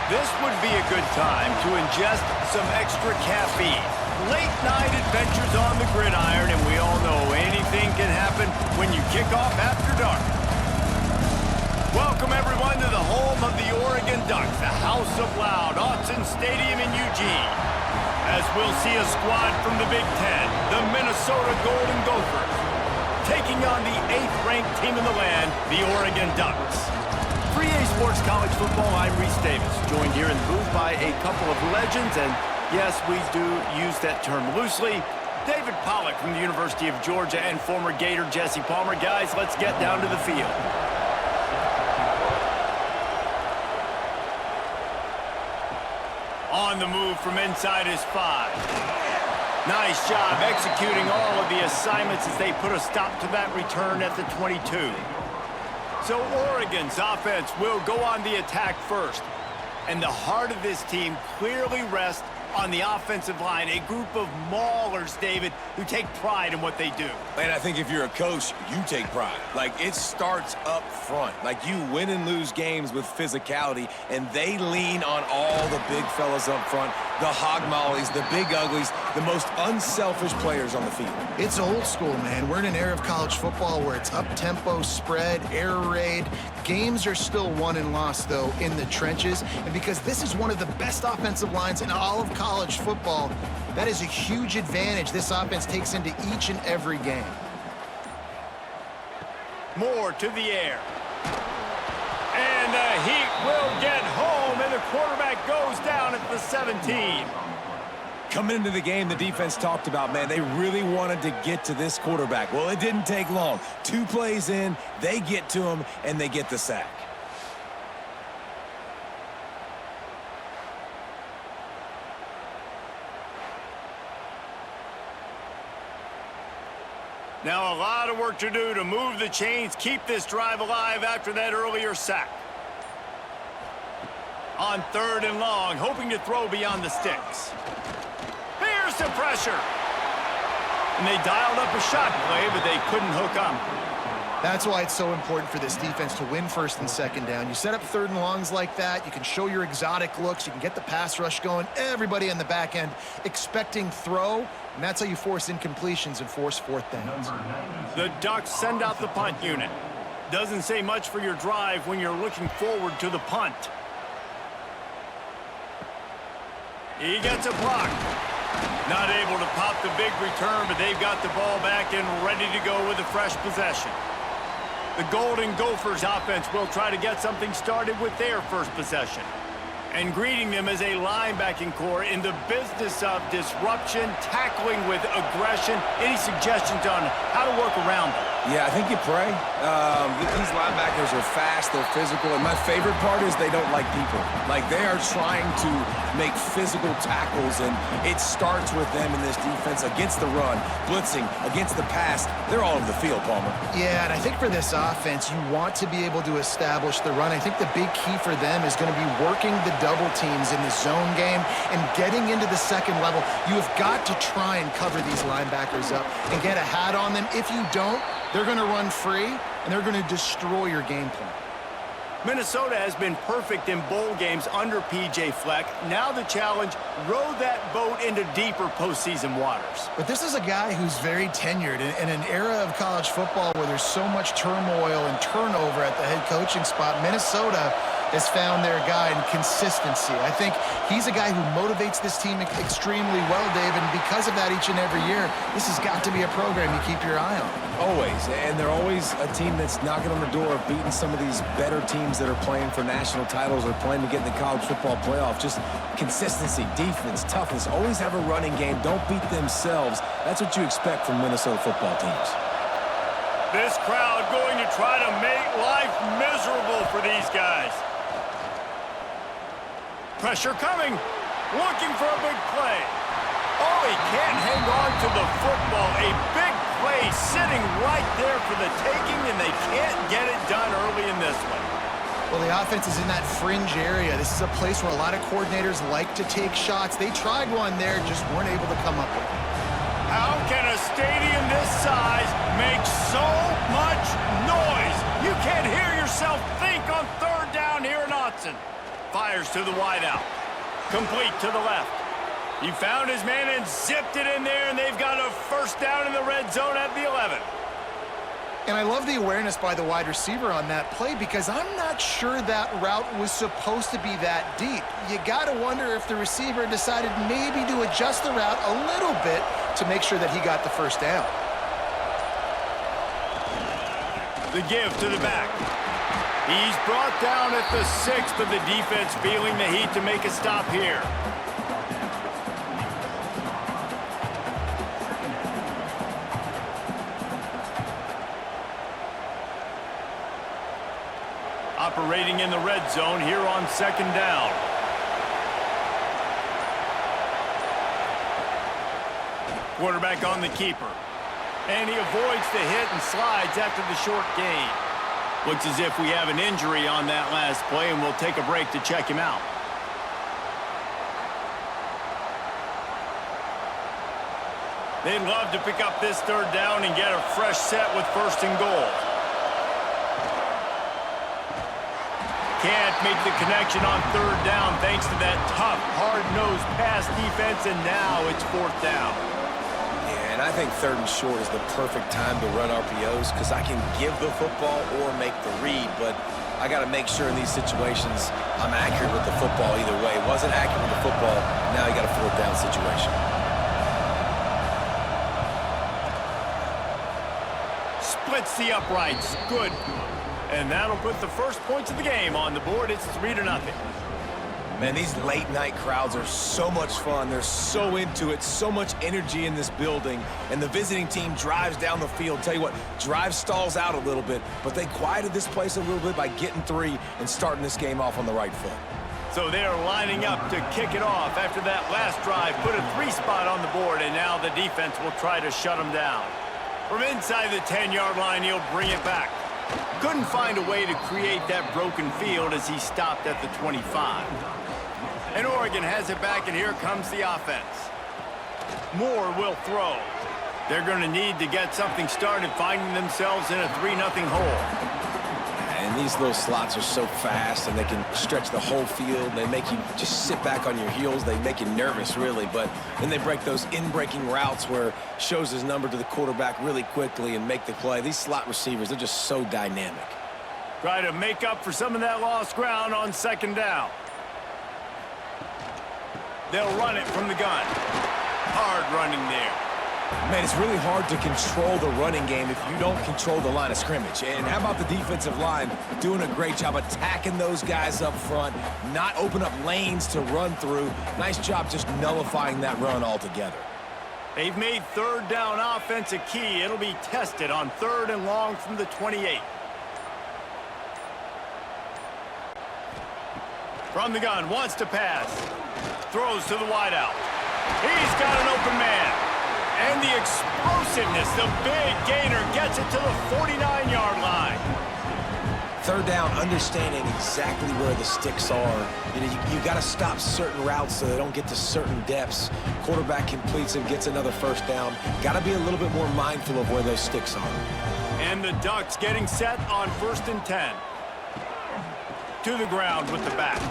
This would be a good time to ingest some extra caffeine. Late night adventures on the gridiron, and we all know anything can happen when you kick off after dark. Welcome everyone to the home of the Oregon Ducks, the House of Loud, Autzen Stadium in Eugene. As we'll see a squad from the Big Ten, the Minnesota Golden Gophers, taking on the 8th-ranked team in the land, the Oregon Ducks. For EA Sports College Football, I'm Reese Davis, joined here in the booth by a couple of legends, and yes, we do use that term loosely. David Pollack from the University of Georgia and former Gator Jesse Palmer. Guys, let's get down to the field. On the move from inside his 5. Nice job executing all of the assignments as they put a stop to that return at the 22. So Oregon's offense will go on the attack first. And the heart of this team clearly rests on the offensive line, a group of maulers, David, who take pride in what they do. And I think if you're a coach, you take pride. Like, it starts up front. Like, you win and lose games with physicality, and they lean on all the big fellas up front, the hog mollies, the big uglies, the most unselfish players on the field. It's old school, man. We're in an era of college football where it's up-tempo, spread, air raid. Games are still won and lost, though, in the trenches. And because this is one of the best offensive lines in all of college football, that is a huge advantage this offense takes into each and every game. Moore to the air. And the Heat will get home, and the quarterback goes down at the 17. Coming into the game, the defense talked about, man, they really wanted to get to this quarterback. Well, it didn't take long. 2 plays in, they get to him, and they get the sack. Now a lot of work to do to move the chains, keep this drive alive after that earlier sack. On 3rd and long, hoping to throw beyond the sticks. Here's the pressure. And they dialed up a shot play, but they couldn't hook up. That's why it's so important for this defense to win 1st and 2nd down. You set up 3rd and longs like that, you can show your exotic looks, you can get the pass rush going, everybody on the back end expecting throw, and that's how you force incompletions and force 4th downs. The Ducks send out the punt unit. Doesn't say much for your drive when you're looking forward to the punt. He gets a block. Not able to pop the big return, but they've got the ball back and ready to go with a fresh possession. The Golden Gophers offense will try to get something started with their first possession. And greeting them as a linebacking core in the business of disruption, tackling with aggression. Any suggestions on how to work around them? Yeah, I think you pray. These linebackers are fast, they're physical, and my favorite part is they don't like people. Like, they are trying to make physical tackles, and it starts with them in this defense against the run, blitzing, against the pass. They're all over the field, Palmer. Yeah, and I think for this offense, you want to be able to establish the run. I think the big key for them is going to be working the double teams in the zone game and getting into the 2nd level. You have got to try and cover these linebackers up and get a hat on them. If you don't, they're going to run free, and they're going to destroy your game plan. Minnesota has been perfect in bowl games under P.J. Fleck. Now the challenge, row that boat into deeper postseason waters. But this is a guy who's very tenured in an era of college football where there's so much turmoil and turnover at the head coaching spot. Minnesota has found their guy in consistency. I think he's a guy who motivates this team extremely well, David, and because of that each and every year, this has got to be a program you keep your eye on. Always, and they're always a team that's knocking on the door of beating some of these better teams that are playing for national titles or playing to get in the college football playoff. Just consistency, defense, toughness, always have a running game, don't beat themselves. That's what you expect from Minnesota football teams. This crowd going to try to make life miserable for these guys. Pressure coming, looking for a big play. Oh, he can't hang on to the football. A big play sitting right there for the taking, and they can't get it done early in this one. Well, the offense is in that fringe area. This is a place where a lot of coordinators like to take shots. They tried one there, just weren't able to come up with it. How can a stadium this size make so much noise? You can't hear yourself think on 3rd down here in Autzen. Fires to the wideout. Complete to the left. He found his man and zipped it in there, and they've got a first down in the red zone at the 11. And I love the awareness by the wide receiver on that play because I'm not sure that route was supposed to be that deep. You got to wonder if the receiver decided maybe to adjust the route a little bit to make sure that he got the first down. The give to the back. He's brought down at the 6, but the defense feeling the heat to make a stop here. Operating in the red zone here on second down. Quarterback on the keeper. And he avoids the hit and slides after the short gain. Looks as if we have an injury on that last play, and we'll take a break to check him out. They'd love to pick up this third down and get a fresh set with first and goal. Can't make the connection on third down thanks to that tough, hard-nosed pass defense, and now it's fourth down. Yeah, and I think third and short is the perfect time to run RPOs because I can give the football or make the read, but I got to make sure in these situations I'm accurate with the football either way. Wasn't accurate with the football, now you got a fourth down situation. Splits the uprights. Good. And that'll put the first points of the game on the board. It's 3-0. Man, these late-night crowds are so much fun. They're so into it, so much energy in this building. And the visiting team drives down the field. Tell you what, drive stalls out a little bit, but they quieted this place a little bit by getting 3 and starting this game off on the right foot. So they're lining up to kick it off after that last drive. Put a 3 spot on the board, and now the defense will try to shut them down. From inside the 10-yard line, he'll bring it back. Couldn't find a way to create that broken field as he stopped at the 25. And Oregon has it back, and here comes the offense. Moore will throw. They're going to need to get something started, finding themselves in a 3-0 hole. And these little slots are so fast, and they can stretch the whole field. They make you just sit back on your heels. They make you nervous, really. But then they break those in-breaking routes where shows his number to the quarterback really quickly and make the play. These slot receivers, they're just so dynamic. Try to make up for some of that lost ground on second down. They'll run it from the gun. Hard running there. Man, it's really hard to control the running game if you don't control the line of scrimmage. And how about the defensive line doing a great job attacking those guys up front, not open up lanes to run through. Nice job just nullifying that run altogether. They've made third down offense a key. It'll be tested on 3rd and long from the 28. From the gun, wants to pass. Throws to the wideout. He's got an open man. And the explosiveness, the big gainer gets it to the 49-yard line. Third down, understanding exactly where the sticks are. You got to stop certain routes so they don't get to certain depths. Quarterback completes and gets another first down. Got to be a little bit more mindful of where those sticks are. And the Ducks getting set on 1st and 10. To the ground with the back.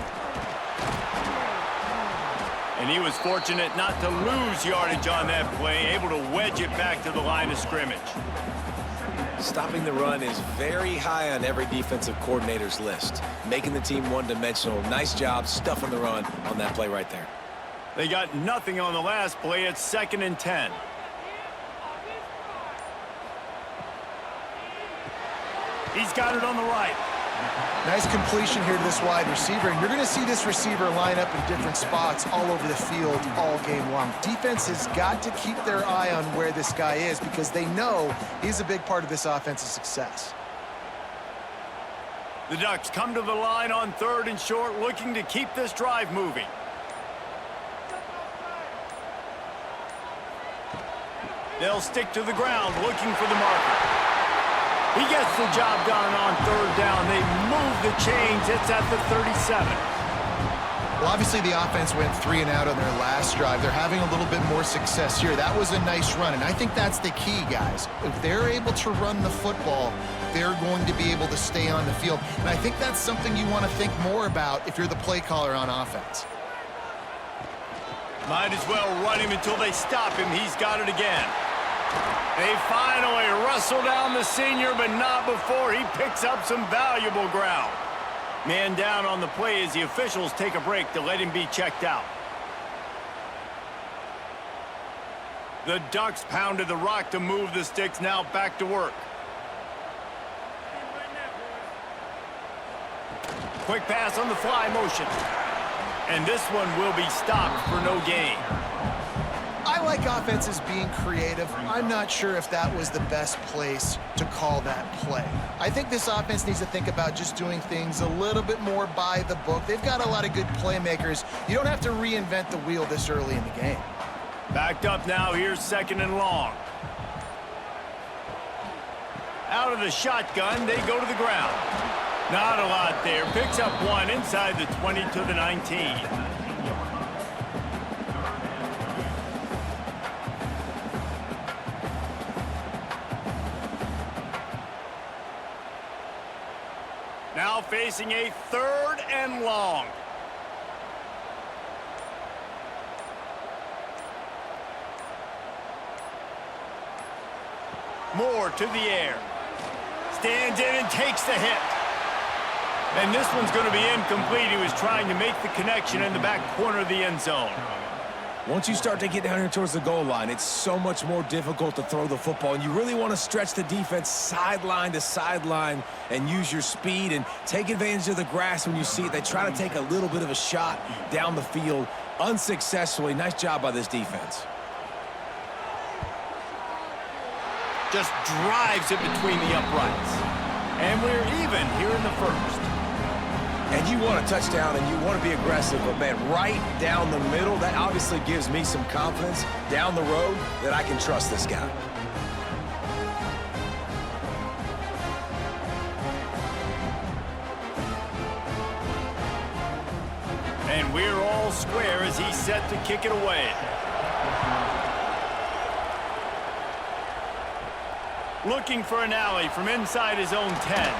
And he was fortunate not to lose yardage on that play, able to wedge it back to the line of scrimmage. Stopping the run is very high on every defensive coordinator's list. Making the team one-dimensional. Nice job stuffing the run on that play right there. They got nothing on the last play. It's 2nd and 10. He's got it on the right. Nice completion here to this wide receiver, and you're going to see this receiver line up in different spots all over the field all game long. Defense has got to keep their eye on where this guy is because they know he's a big part of this offense's success. The Ducks come to the line on 3rd and short, looking to keep this drive moving. They'll stick to the ground, looking for the marker. He gets the job done on 3rd down. They move the chains. It's at the 37. Well, obviously the offense went 3 and out on their last drive. They're having a little bit more success here. That was a nice run, and I think that's the key, guys. If they're able to run the football, they're going to be able to stay on the field. And I think that's something you want to think more about if you're the play caller on offense. Might as well run him until they stop him. He's got it again. They finally wrestle down the senior, but not before he picks up some valuable ground. Man down on the play as the officials take a break to let him be checked out. The Ducks pounded the rock to move the sticks, now back to work. Quick pass on the fly motion. And this one will be stopped for no gain. I like offenses being creative. I'm not sure if that was the best place to call that play. I think this offense needs to think about just doing things a little bit more by the book. They've got a lot of good playmakers. You don't have to reinvent the wheel this early in the game. Backed up now, here's 2nd and long. Out of the shotgun, they go to the ground. Not a lot there. Picks up one inside the 20 to the 19. Now facing a 3rd and long. Moore to the air. Stands in and takes the hit. And this one's going to be incomplete. He was trying to make the connection in the back corner of the end zone. Once you start to get down here towards the goal line, it's so much more difficult to throw the football, and you really want to stretch the defense sideline to sideline and use your speed and take advantage of the grass when you see it. They try to take a little bit of a shot down the field unsuccessfully. Nice job by this defense. Just drives it between the uprights. And we're even here in the first. And you want a touchdown and you want to be aggressive, but man, right down the middle, that obviously gives me some confidence down the road that I can trust this guy. And we're all square as he's set to kick it away. Looking for an alley from inside his own 10.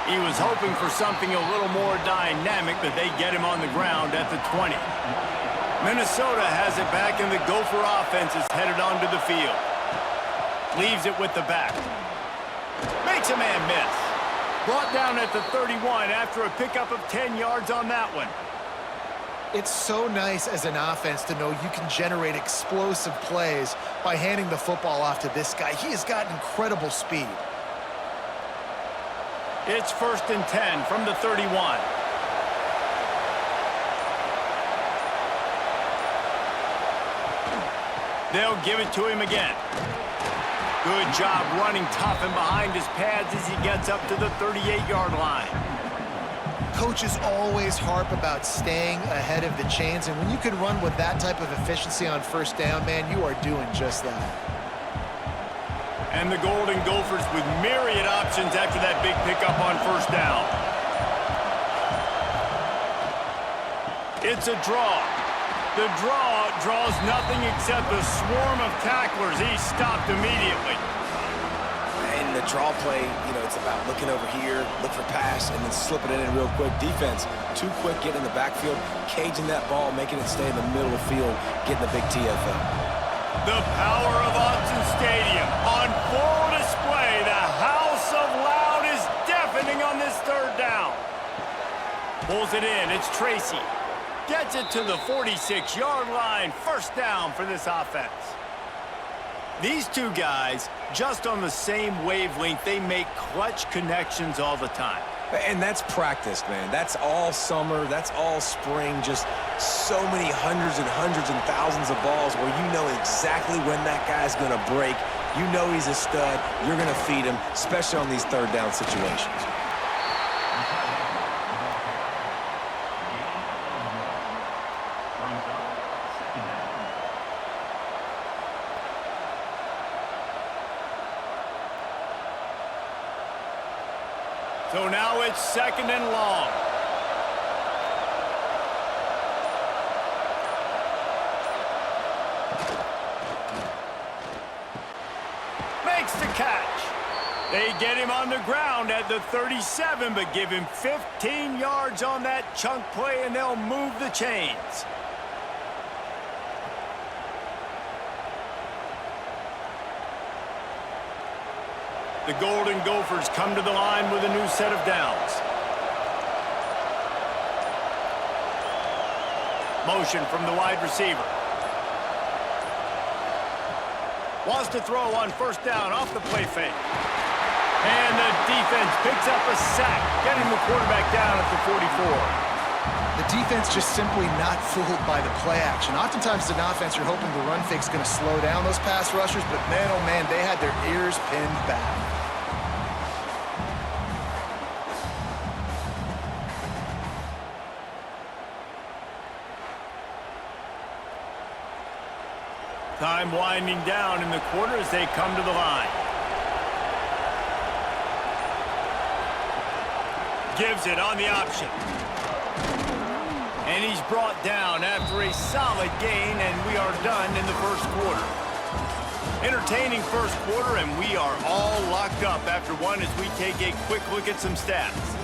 He was hoping for something a little more dynamic, but they get him on the ground at the 20. Minnesota has it back, and the Gopher offense is headed onto the field. Leaves it with the back. Makes a man miss. Brought down at the 31 after a pickup of 10 yards on that one. It's so nice as an offense to know you can generate explosive plays by handing the football off to this guy. He has got incredible speed. It's 1st and 10 from the 31. They'll give it to him again. Good job running tough and behind his pads as he gets up to the 38-yard line. Coaches always harp about staying ahead of the chains, and when you can run with that type of efficiency on 1st down, man, you are doing just that. And the Golden Gophers with myriad options after that big pickup on 1st down. It's a draw. The draw draws nothing except a swarm of tacklers. He's stopped immediately. And the draw play, you know, it's about looking over here, look for pass, and then slipping it in real quick. Defense, too quick, getting in the backfield, caging that ball, making it stay in the middle of the field, getting the big TFL. The power of Autzen Stadium on full display. The house of loud is deafening on this 3rd down. Pulls it in. It's Tracy. Gets it to the 46-yard line. 1st down for this offense. These two guys, just on the same wavelength, they make clutch connections all the time. And that's practice, man. That's all summer. That's all spring. Just so many hundreds and thousands of balls where you know exactly when that guy's going to break. You know he's a stud. You're going to feed him, especially on these 3rd down situations. So now it's 2nd and long. Makes the catch. They get him on the ground at the 37, but give him 15 yards on that chunk play, and they'll move the chains. The Golden Gophers come to the line with a new set of downs. Motion from the wide receiver. Wants to throw on first down off the play fake. And the defense picks up a sack, getting the quarterback down at the 44. The defense just simply not fooled by the play action. Oftentimes, as an offense, you're hoping the run fake's going to slow down those pass rushers, but man, oh man, they had their ears pinned back. Time winding down in the quarter as they come to the line. Gives it on the option. And he's brought down after a solid gain, and we are done in the first quarter. Entertaining first quarter, and we are all locked up after one as we take a quick look at some stats.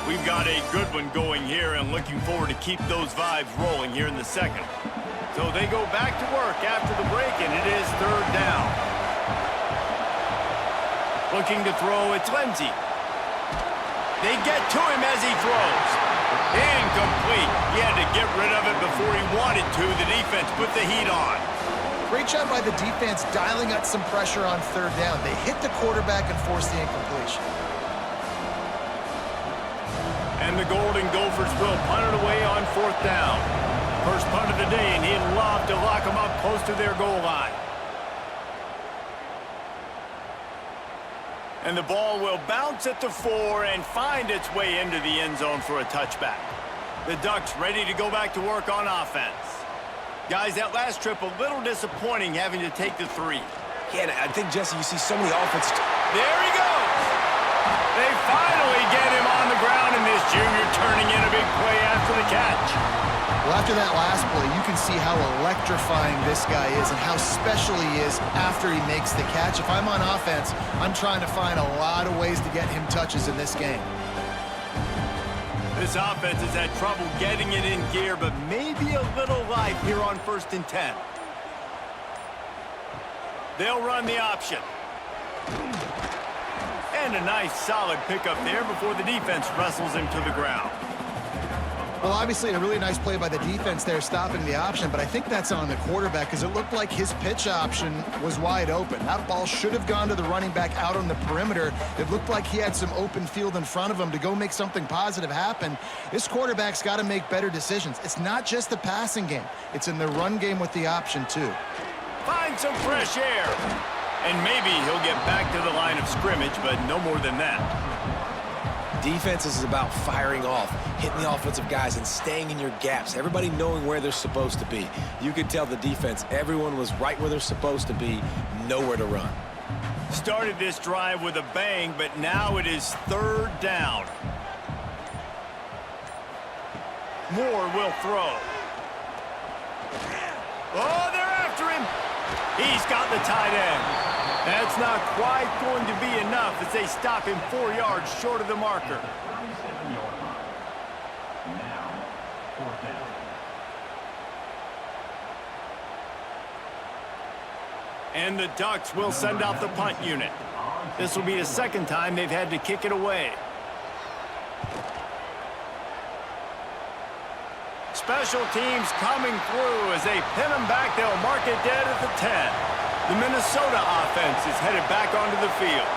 We've got a good one going here and looking forward to keep those vibes rolling here in the second. So they go back to work after the break, and it is third down. Looking to throw, it's Lindsey. They get to him as he throws. Incomplete. He had to get rid of it before he wanted to. The defense put the heat on. Great job by the defense dialing up some pressure on third down. They hit the quarterback and forced the incompletion. And the Golden Gophers will punt it away on fourth down. First punt of the day, and he'd love to lock them up close to their goal line. And the ball will bounce at the 4 and find its way into the end zone for a touchback. The Ducks ready to go back to work on offense. Guys, that last trip a little disappointing having to take the 3. Yeah, I think, Jesse, you see so many offenses. There he goes! They finally get him on the ground, and this junior turning in a big play after the catch. Well, after that last play, you can see how electrifying this guy is and how special he is after he makes the catch. If I'm on offense, I'm trying to find a lot of ways to get him touches in this game. This offense has had trouble getting it in gear, but maybe a little life here on 1st and 10. They'll run the option. And a nice solid pickup there before the defense wrestles him to the ground. Well, obviously a really nice play by the defense there stopping the option, but I think that's on the quarterback because it looked like his pitch option was wide open. That ball should have gone to the running back out on the perimeter. It looked like he had some open field in front of him to go make something positive happen. This quarterback's got to make better decisions. It's not just the passing game. It's in the run game with the option too. Find some fresh air. And maybe he'll get back to the line of scrimmage, but no more than that. Defense is about firing off, hitting the offensive guys, and staying in your gaps. Everybody knowing where they're supposed to be. You could tell the defense, everyone was right where they're supposed to be, nowhere to run. Started this drive with a bang, but now it is third down. Moore will throw. Oh, they're after him. He's got the tight end. That's not quite going to be enough as they stop him 4 yards short of the marker. And the Ducks will send out the punt unit. This will be the second time they've had to kick it away. Special teams coming through as they pin them back. They'll mark it dead at the 10. The Minnesota offense is headed back onto the field.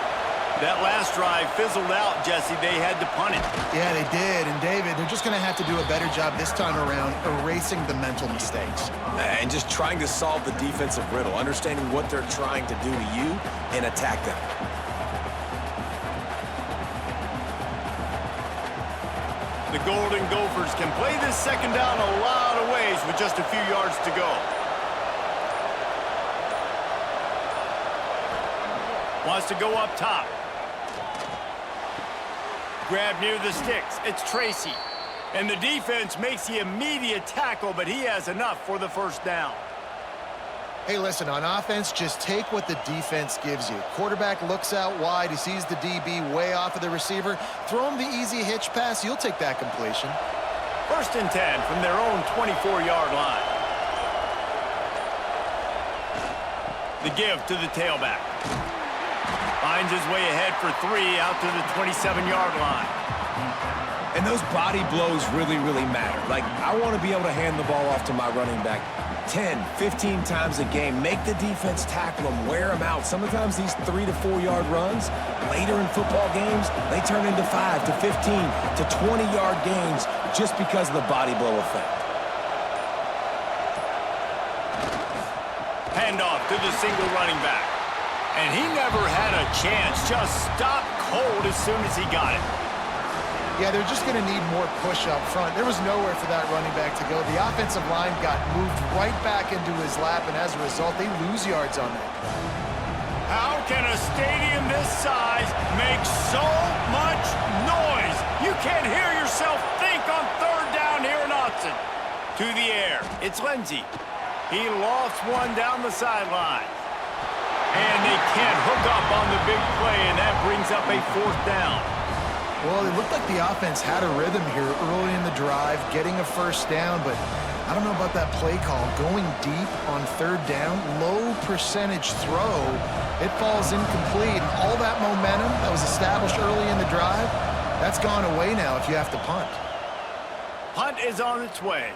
That last drive fizzled out, Jesse. They had to punt it. Yeah, they did. And, David, they're just going to have to do a better job this time around erasing the mental mistakes. And just trying to solve the defensive riddle, understanding what they're trying to do to you and attack them. The Golden Gophers can play this second down a lot of ways with just a few yards to go. Wants to go up top. Grab near the sticks. It's Tracy. And the defense makes the immediate tackle, but he has enough for the first down. Hey, listen, on offense, just take what the defense gives you. Quarterback looks out wide. He sees the DB way off of the receiver. Throw him the easy hitch pass. You'll take that completion. 1st and 10 from their own 24-yard line. The give to the tailback. Finds his way ahead for 3 out to the 27-yard line. And those body blows really, really matter. Like, I want to be able to hand the ball off to my running back 10, 15 times a game. Make the defense tackle them, wear them out. Sometimes these 3 to 4 yard runs, later in football games, they turn into 5 to 15 to 20-yard gains just because of the body blow effect. Handoff to the single running back. And he never had a chance. Just stopped cold as soon as he got it. Yeah, they're just going to need more push up front. There was nowhere for that running back to go. The offensive line got moved right back into his lap, and as a result, they lose yards on that. How can a stadium this size make so much noise? You can't hear yourself think on 3rd down here in Autzen. To the air, it's Lindsey. He lofts one down the sideline. And they can't hook up on the big play, and that brings up a 4th down. Well, it looked like the offense had a rhythm here early in the drive, getting a 1st down, but I don't know about that play call. Going deep on 3rd down, low percentage throw, it falls incomplete. And all that momentum that was established early in the drive, that's gone away now if you have to punt. Punt is on its way.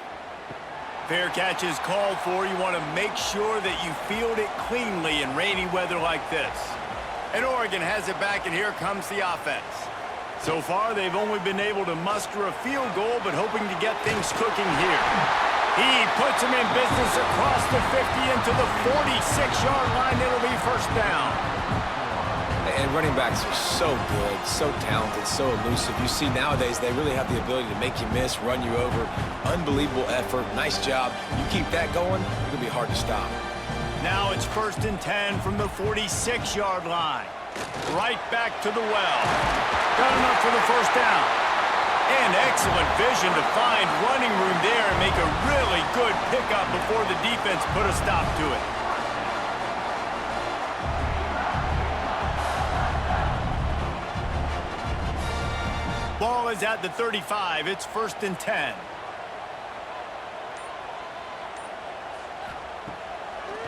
Fair catch is called for. You want to make sure that you field it cleanly in rainy weather like this. And Oregon has it back, and here comes the offense. So far, they've only been able to muster a field goal, but hoping to get things cooking here. He puts him in business across the 50 into the 46-yard line. It'll be 1st down. And running backs are so good, so talented, so elusive. You see nowadays they really have the ability to make you miss, run you over. Unbelievable effort. Nice job. You keep that going, it'll be hard to stop. Now it's 1st and 10 from the 46-yard line. Right back to the well. Got enough for the 1st down. And excellent vision to find running room there and make a really good pickup before the defense put a stop to it. Ball is at the 35. It's 1st and 10.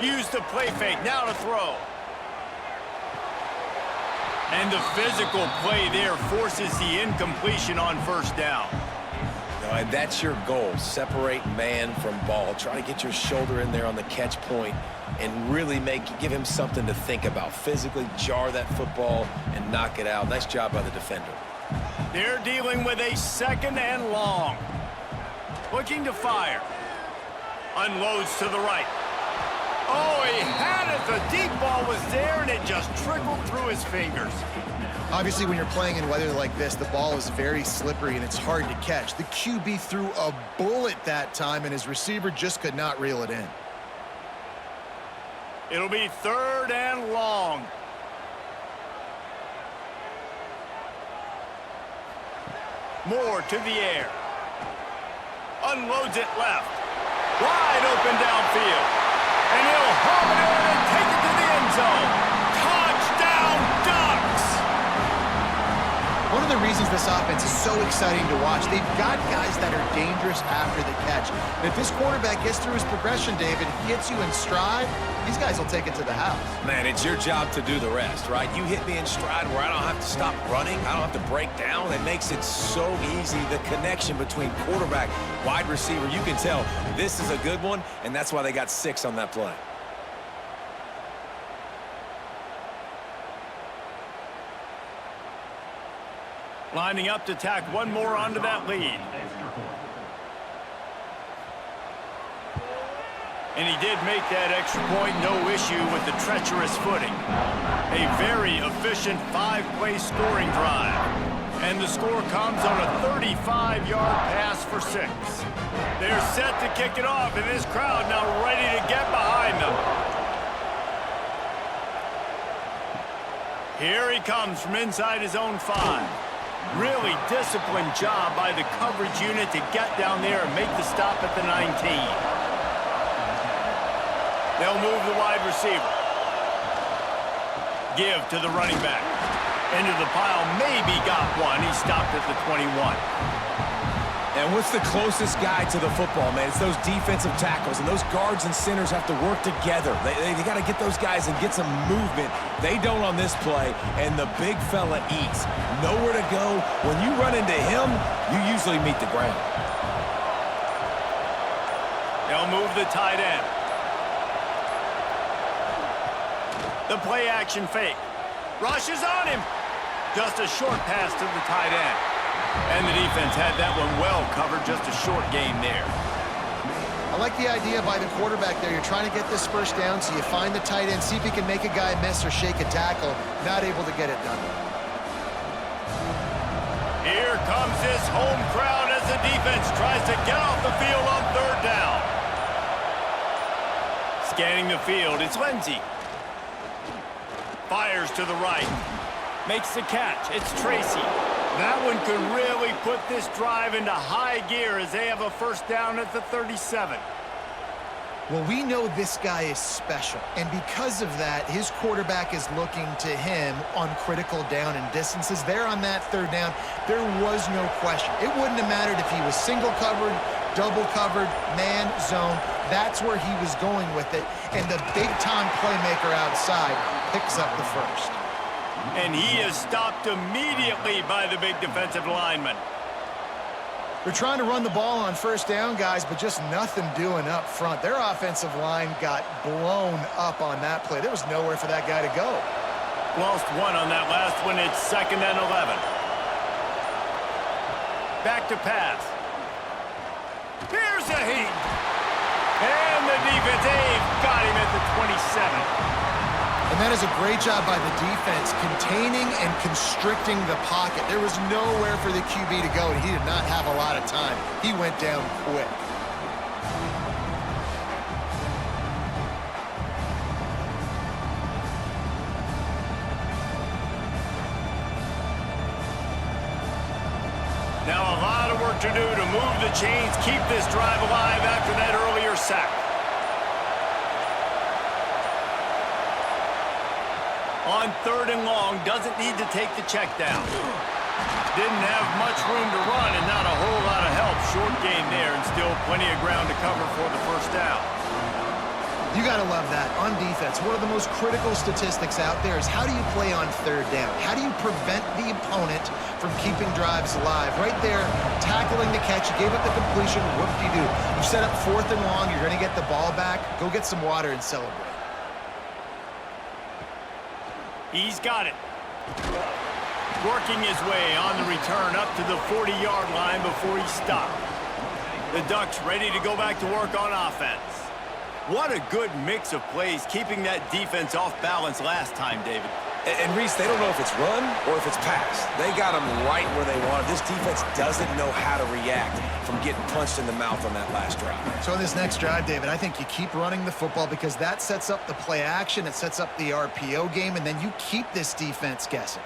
Use the play fake. Now to throw. And the physical play there forces the incompletion on 1st down. And that's your goal. Separate man from ball. Try to get your shoulder in there on the catch point and really give him something to think about. Physically jar that football and knock it out. Nice job by the defender. They're dealing with a 2nd and long. Looking to fire. Unloads to the right. Oh, he had it. The deep ball was there, and it just trickled through his fingers. Obviously, when you're playing in weather like this, the ball is very slippery, and it's hard to catch. The QB threw a bullet that time, and his receiver just could not reel it in. It'll be 3rd and long. Moore to the air. Unloads it left. Wide open downfield. And he'll haul it in and take it to the end zone. Touchdown, Ducks! One of the reasons this offense is so exciting to watch, they've got guys that are dangerous after the catch. And if this quarterback gets through his progression, David, hits you in stride, these guys will take it to the house. Man, it's your job to do the rest, right? You hit me in stride where I don't have to stop running. I don't have to break down. It makes it so easy. The connection between quarterback, wide receiver, you can tell this is a good one, and that's why they got 6 on that play. Lining up to tack one more onto that lead. And he did make that extra point, no issue with the treacherous footing. A very efficient 5-play scoring drive. And the score comes on a 35-yard pass for 6. They're set to kick it off, and this crowd now ready to get behind them. Here he comes from inside his own 5. Really disciplined job by the coverage unit to get down there and make the stop at the 19. They'll move the wide receiver. Give to the running back. Into the pile, maybe got one. He stopped at the 21. And what's the closest guy to the football, man? It's those defensive tackles, and those guards and centers have to work together. They got to get those guys and get some movement. They don't on this play, and the big fella eats. Nowhere to go. When you run into him, you usually meet the ground. They'll move the tight end. The play action fake. Rush is on him. Just a short pass to the tight end. And the defense had that one well covered, just a short game there. I like the idea by the quarterback there. You're trying to get this first down, so you find the tight end, see if he can make a guy miss or shake a tackle. Not able to get it done. Here comes his home crowd as the defense tries to get off the field on third down. Scanning the field, it's Lindsey. Fires to the right. Makes the catch. It's Tracy. That one could really put this drive into high gear as they have a first down at the 37. Well, we know this guy is special, and because of that, his quarterback is looking to him on critical down and distances. There on that third down, there was no question. It wouldn't have mattered if he was single covered, double covered, man, zone. That's where he was going with it, and the big-time playmaker outside picks up the first. And he is stopped immediately by the big defensive lineman. They're trying to run the ball on first down, guys, but just nothing doing up front. Their offensive line got blown up on that play. There was nowhere for that guy to go. Lost one on that last one. It's 2nd and 11. Back to pass. Here's a heat. And the defense, they've got him at the 27. And that is a great job by the defense, containing and constricting the pocket. There was nowhere for the QB to go, and he did not have a lot of time. He went down quick. Now a lot of work to do to move the chains, keep this drive alive after that earlier sack. On 3rd and long, doesn't need to take the check down. Didn't have much room to run and not a whole lot of help. Short gain there and still plenty of ground to cover for the first down. You got to love that. On defense, one of the most critical statistics out there is how do you play on 3rd down? How do you prevent the opponent from keeping drives alive? Right there, tackling the catch. You gave up the completion. Whoop-de-doo. You set up 4th and long. You're going to get the ball back. Go get some water and celebrate. He's got it. Working his way on the return up to the 40-yard line before he stopped. The Ducks ready to go back to work on offense. What a good mix of plays, keeping that defense off balance last time, David. And Reese, they don't know if it's run or if it's pass. They got them right where they want it. This defense doesn't know how to react from getting punched in the mouth on that last drive. So in this next drive, David, I think you keep running the football because that sets up the play action, it sets up the RPO game, and then you keep this defense guessing.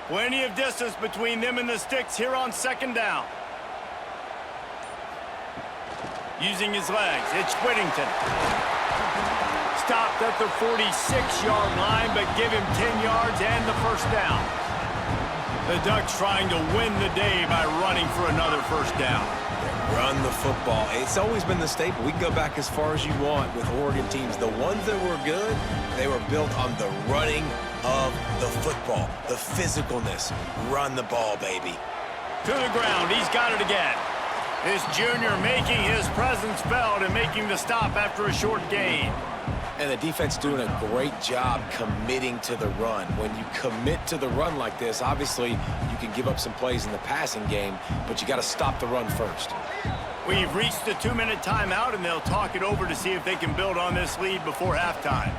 Plenty of distance between them and the sticks here on 2nd down. Using his legs, it's Whittington. Stopped at the 46-yard line, but give him 10 yards and the first down. The Ducks trying to win the day by running for another first down. Run the football. It's always been the staple. We can go back as far as you want with Oregon teams. The ones that were good, they were built on the running of the football, the physicalness. Run the ball, baby. To the ground, he's got it again. This junior making his presence felt and making the stop after a short gain. And the defense doing a great job committing to the run. When you commit to the run like this, obviously you can give up some plays in the passing game, but you got to stop the run first. We've reached the 2-minute timeout, and they'll talk it over to see if they can build on this lead before halftime.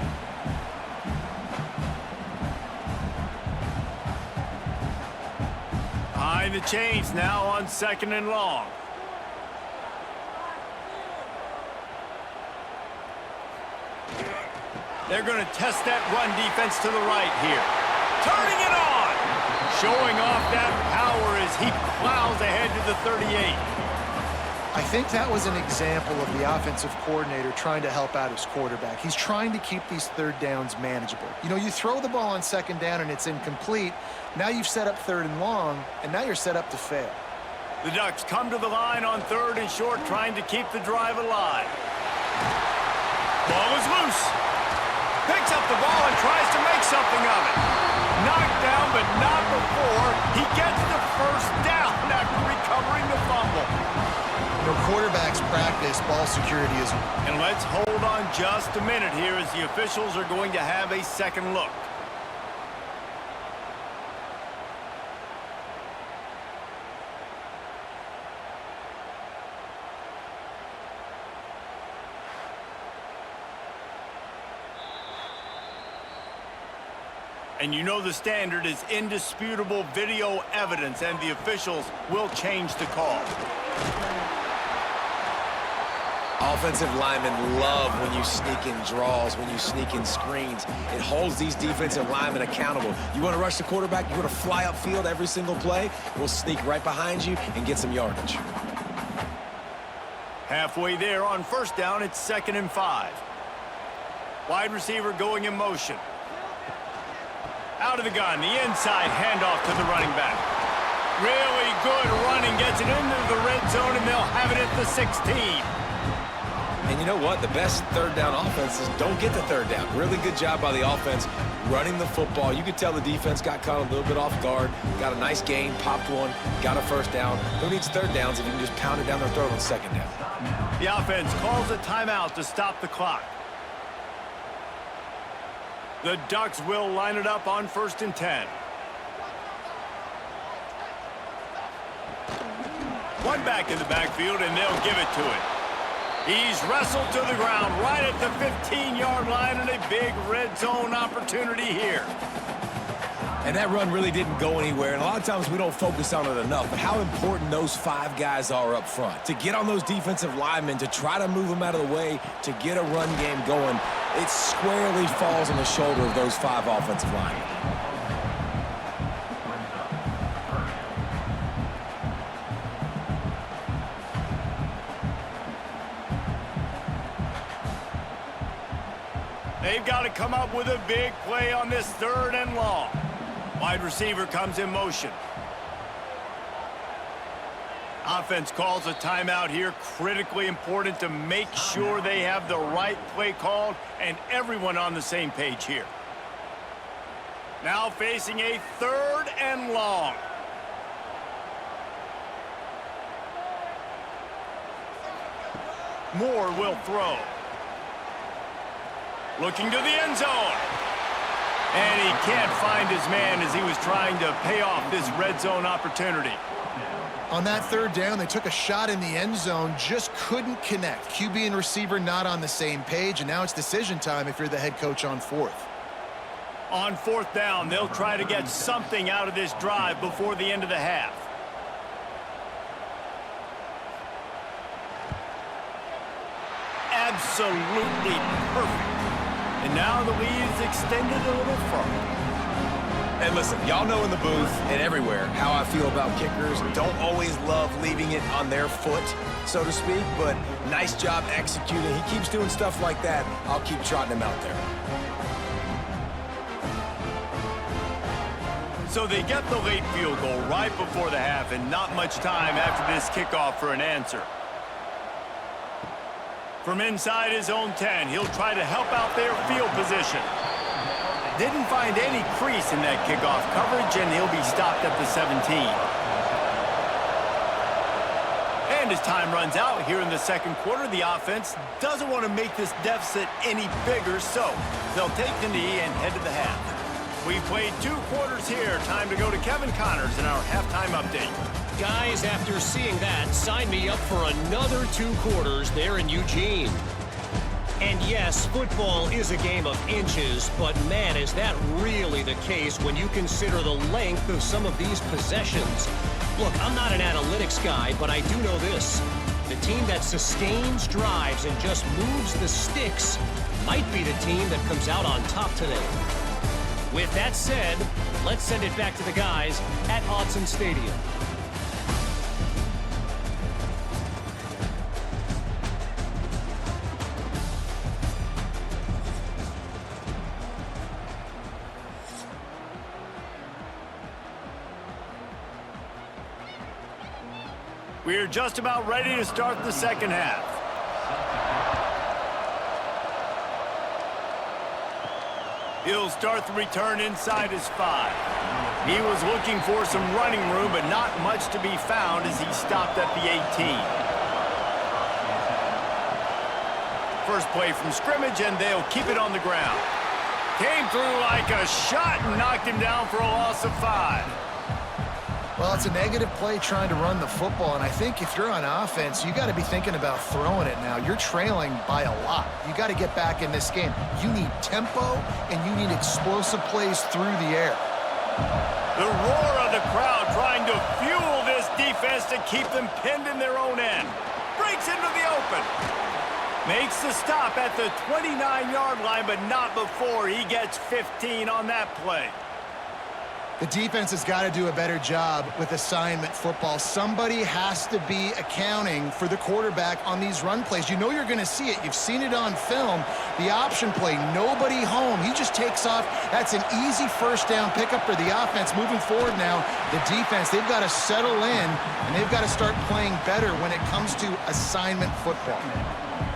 Behind the chains now on 2nd and long. They're going to test that run defense to the right here. Turning it on. Showing off that power as he plows ahead to the 38. I think that was an example of the offensive coordinator trying to help out his quarterback. He's trying to keep these third downs manageable. You know, you throw the ball on second down and it's incomplete. Now you've set up third and long, and now you're set up to fail. The Ducks come to the line on 3rd and short, trying to keep the drive alive. Ball is loose. Picks up the ball and tries to make something of it. Knocked down, but not before he gets the first down after recovering the fumble. You know, quarterbacks practice ball security as well. And let's hold on just a minute here as the officials are going to have a second look. And you know the standard is indisputable video evidence, and the officials will change the call. Offensive linemen love when you sneak in draws, when you sneak in screens. It holds these defensive linemen accountable. You want to rush the quarterback, you want to fly upfield every single play, we'll sneak right behind you and get some yardage. Halfway there on 1st down, it's 2nd and 5. Wide receiver going in motion. Out of the gun, the inside handoff to the running back. Really good running, gets it into the red zone, and they'll have it at the 16. And you know what? The best third down offenses don't get the third down. Really good job by the offense running the football. You could tell the defense got caught a little bit off guard, got a nice gain, popped one, got a 1st down. Who needs third downs if you can just pound it down their throat on 2nd down? The offense calls a timeout to stop the clock. The Ducks will line it up on 1st and 10. One back in the backfield, and they'll give it to him. He's wrestled to the ground right at the 15-yard line, and a big red zone opportunity here. And that run really didn't go anywhere, and a lot of times we don't focus on it enough, but how important those 5 guys are up front. To get on those defensive linemen, to try to move them out of the way, to get a run game going, it squarely falls on the shoulder of those 5 offensive linemen. They've got to come up with a big play on this 3rd and long. Wide receiver comes in motion. Offense calls a timeout here. Critically important to make sure they have the right play called and everyone on the same page here. Now facing a 3rd and long. Moore will throw. Looking to the end zone. And he can't find his man as he was trying to pay off this red zone opportunity. On that 3rd down, they took a shot in the end zone, just couldn't connect. QB and receiver not on the same page, and now it's decision time if you're the head coach on 4th. On 4th down, they'll try to get something out of this drive before the end of the half. Absolutely perfect. And now the lead is extended a little further. And listen, y'all know in the booth and everywhere how I feel about kickers. Don't always love leaving it on their foot, so to speak, but nice job executing. He keeps doing stuff like that. I'll keep trotting him out there. So they get the late field goal right before the half, and not much time after this kickoff for an answer. From inside his own 10, he'll try to help out their field position. Didn't find any crease in that kickoff coverage, and he'll be stopped at the 17. And as time runs out here in the 2nd quarter, the offense doesn't want to make this deficit any bigger, so they'll take the knee and head to the half. We've played 2 quarters here. Time to go to Kevin Connors in our halftime update. Guys, after seeing that, sign me up for another 2 quarters there in Eugene. And yes, football is a game of inches, but man, is that really the case when you consider the length of some of these possessions. Look, I'm not an analytics guy, but I do know this. The team that sustains drives and just moves the sticks might be the team that comes out on top today. With that said, let's send it back to the guys at Autzen Stadium. We're just about ready to start the second half. He'll start the return inside his 5. He was looking for some running room, but not much to be found as he stopped at the 18. First play from scrimmage, and they'll keep it on the ground. Came through like a shot and knocked him down for a loss of 5. Well, it's a negative play trying to run the football, and I think if you're on offense, you got to be thinking about throwing it now. You're trailing by a lot. You got to get back in this game. You need tempo, and you need explosive plays through the air. The roar of the crowd trying to fuel this defense to keep them pinned in their own end. Breaks into the open. Makes the stop at the 29-yard line, but not before he gets 15 on that play. The defense has got to do a better job with assignment football. Somebody has to be accounting for the quarterback on these run plays. You know you're going to see it. You've seen it on film. The option play, nobody home. He just takes off. That's an easy first down pickup for the offense. Moving forward now, the defense, they've got to settle in, and they've got to start playing better when it comes to assignment football.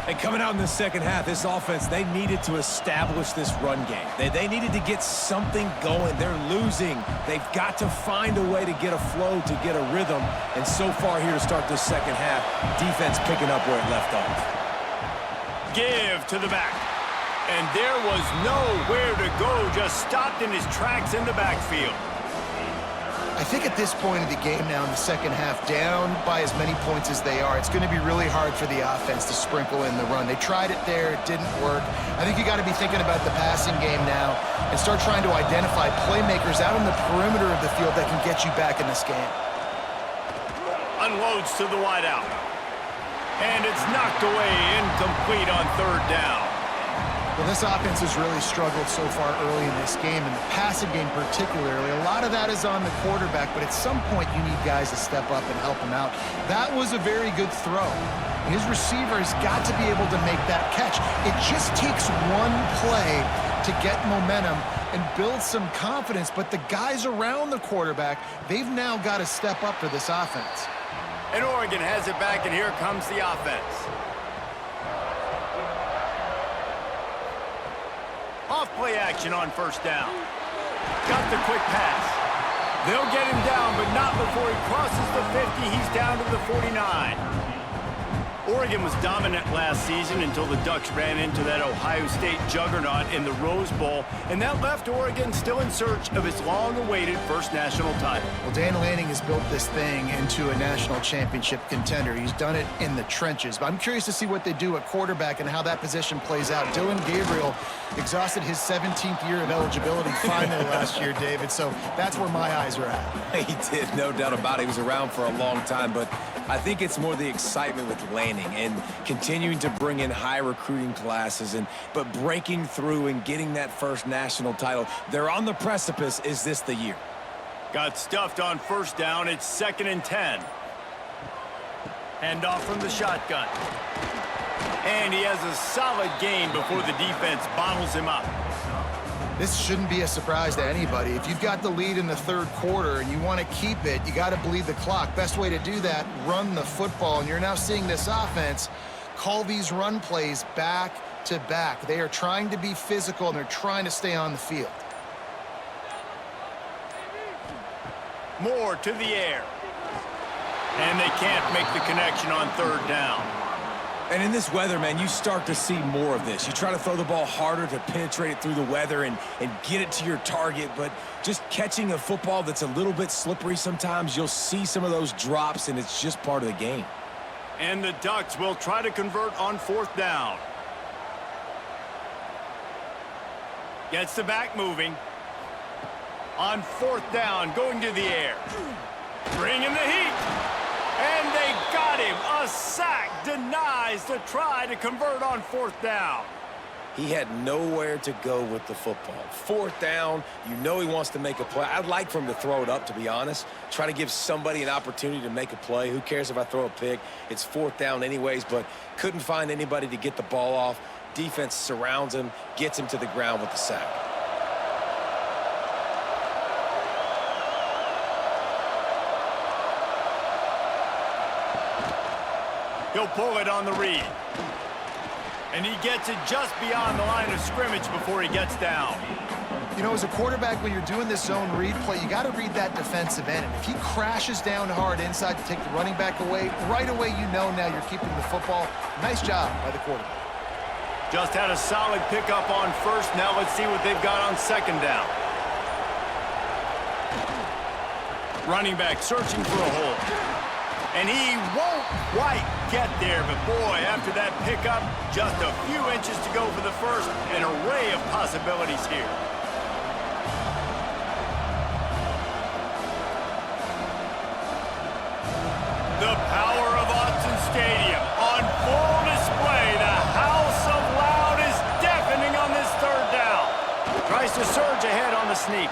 And coming out in the second half, this offense, they needed to establish this run game. They needed to get something going. They're losing. They've got to find a way to get a flow, to get a rhythm. And so far here to start this second half, defense picking up where it left off. Give to the back. And there was nowhere to go, just stopped in his tracks in the backfield. I think at this point of the game now in the second half, down by as many points as they are, it's going to be really hard for the offense to sprinkle in the run. They tried it there. It didn't work. I think you got to be thinking about the passing game now and start trying to identify playmakers out on the perimeter of the field that can get you back in this game. Unloads to the wideout. And it's knocked away, incomplete on third down. Well, this offense has really struggled so far early in this game, and the passing game particularly. A lot of that is on the quarterback, but at some point you need guys to step up and help him out. That was a very good throw. His receiver has got to be able to make that catch. It just takes one play to get momentum and build some confidence, but the guys around the quarterback, they've now got to step up for this offense. And Oregon has it back, and here comes the offense. Off-play action on first down. Got the quick pass. They'll get him down, but not before he crosses the 50. He's down to the 49. Oregon was dominant last season until the Ducks ran into that Ohio State juggernaut in the Rose Bowl, and that left Oregon still in search of its long-awaited first national title. Well, Dan Lanning has built this thing into a national championship contender. He's done it in the trenches. But I'm curious to see what they do at quarterback and how that position plays out. Dylan Gabriel exhausted his 17th year of eligibility finally last year, David, so that's where my eyes are at. He did, no doubt about it. He was around for a long time, but I think it's more the excitement with Lanning and continuing to bring in high recruiting classes, but breaking through and getting that first national title. They're on the precipice. Is this the year? Got stuffed on first down. It's 2nd and 10. Hand off from the shotgun. And he has a solid gain before the defense bottles him up. This shouldn't be a surprise to anybody. If you've got the lead in the third quarter and you want to keep it, you got to bleed the clock. Best way to do that, run the football. And you're now seeing this offense call these run plays back to back. They are trying to be physical, and they're trying to stay on the field. Moore to the air. And they can't make the connection on third down. And in this weather, man, you start to see more of this. You try to throw the ball harder to penetrate it through the weather and get it to your target, but just catching a football that's a little bit slippery sometimes, you'll see some of those drops, and it's just part of the game. And the Ducks will try to convert on fourth down. Gets the back moving. On fourth down, going to the air. Bringing the heat. And they got him. A sack denies the try to convert on fourth down. He had nowhere to go with the football. Fourth down, you know he wants to make a play. I'd like for him to throw it up, to be honest. Try to give somebody an opportunity to make a play. Who cares if I throw a pick? It's fourth down anyways, but couldn't find anybody to get the ball off. Defense surrounds him, gets him to the ground with the sack. He'll pull it on the read. And he gets it just beyond the line of scrimmage before he gets down. You know, as a quarterback, when you're doing this zone read play, you got to read that defensive end. And if he crashes down hard inside to take the running back away, right away you know now you're keeping the football. Nice job by the quarterback. Just had a solid pickup on first. Now let's see what they've got on second down. Running back searching for a hole. And he won't quite get there, but boy, after that pickup, just a few inches to go for the first. An array of possibilities here. The power of Autzen Stadium on full display. The house of loud is deafening on this third down. Tries to surge ahead on the sneak.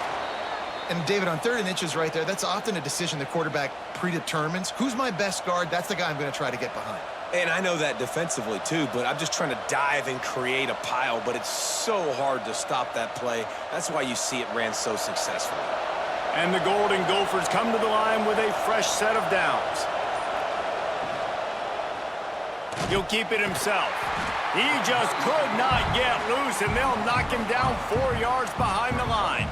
And David, on 3rd and inches right there, that's often a decision the quarterback predetermines. Who's my best guard? That's the guy I'm going to try to get behind. And I know that defensively, too, but I'm just trying to dive and create a pile, but it's so hard to stop that play. That's why you see it ran so successfully. And the Golden Gophers come to the line with a fresh set of downs. He'll keep it himself. He just could not get loose, and they'll knock him down 4 yards behind the line.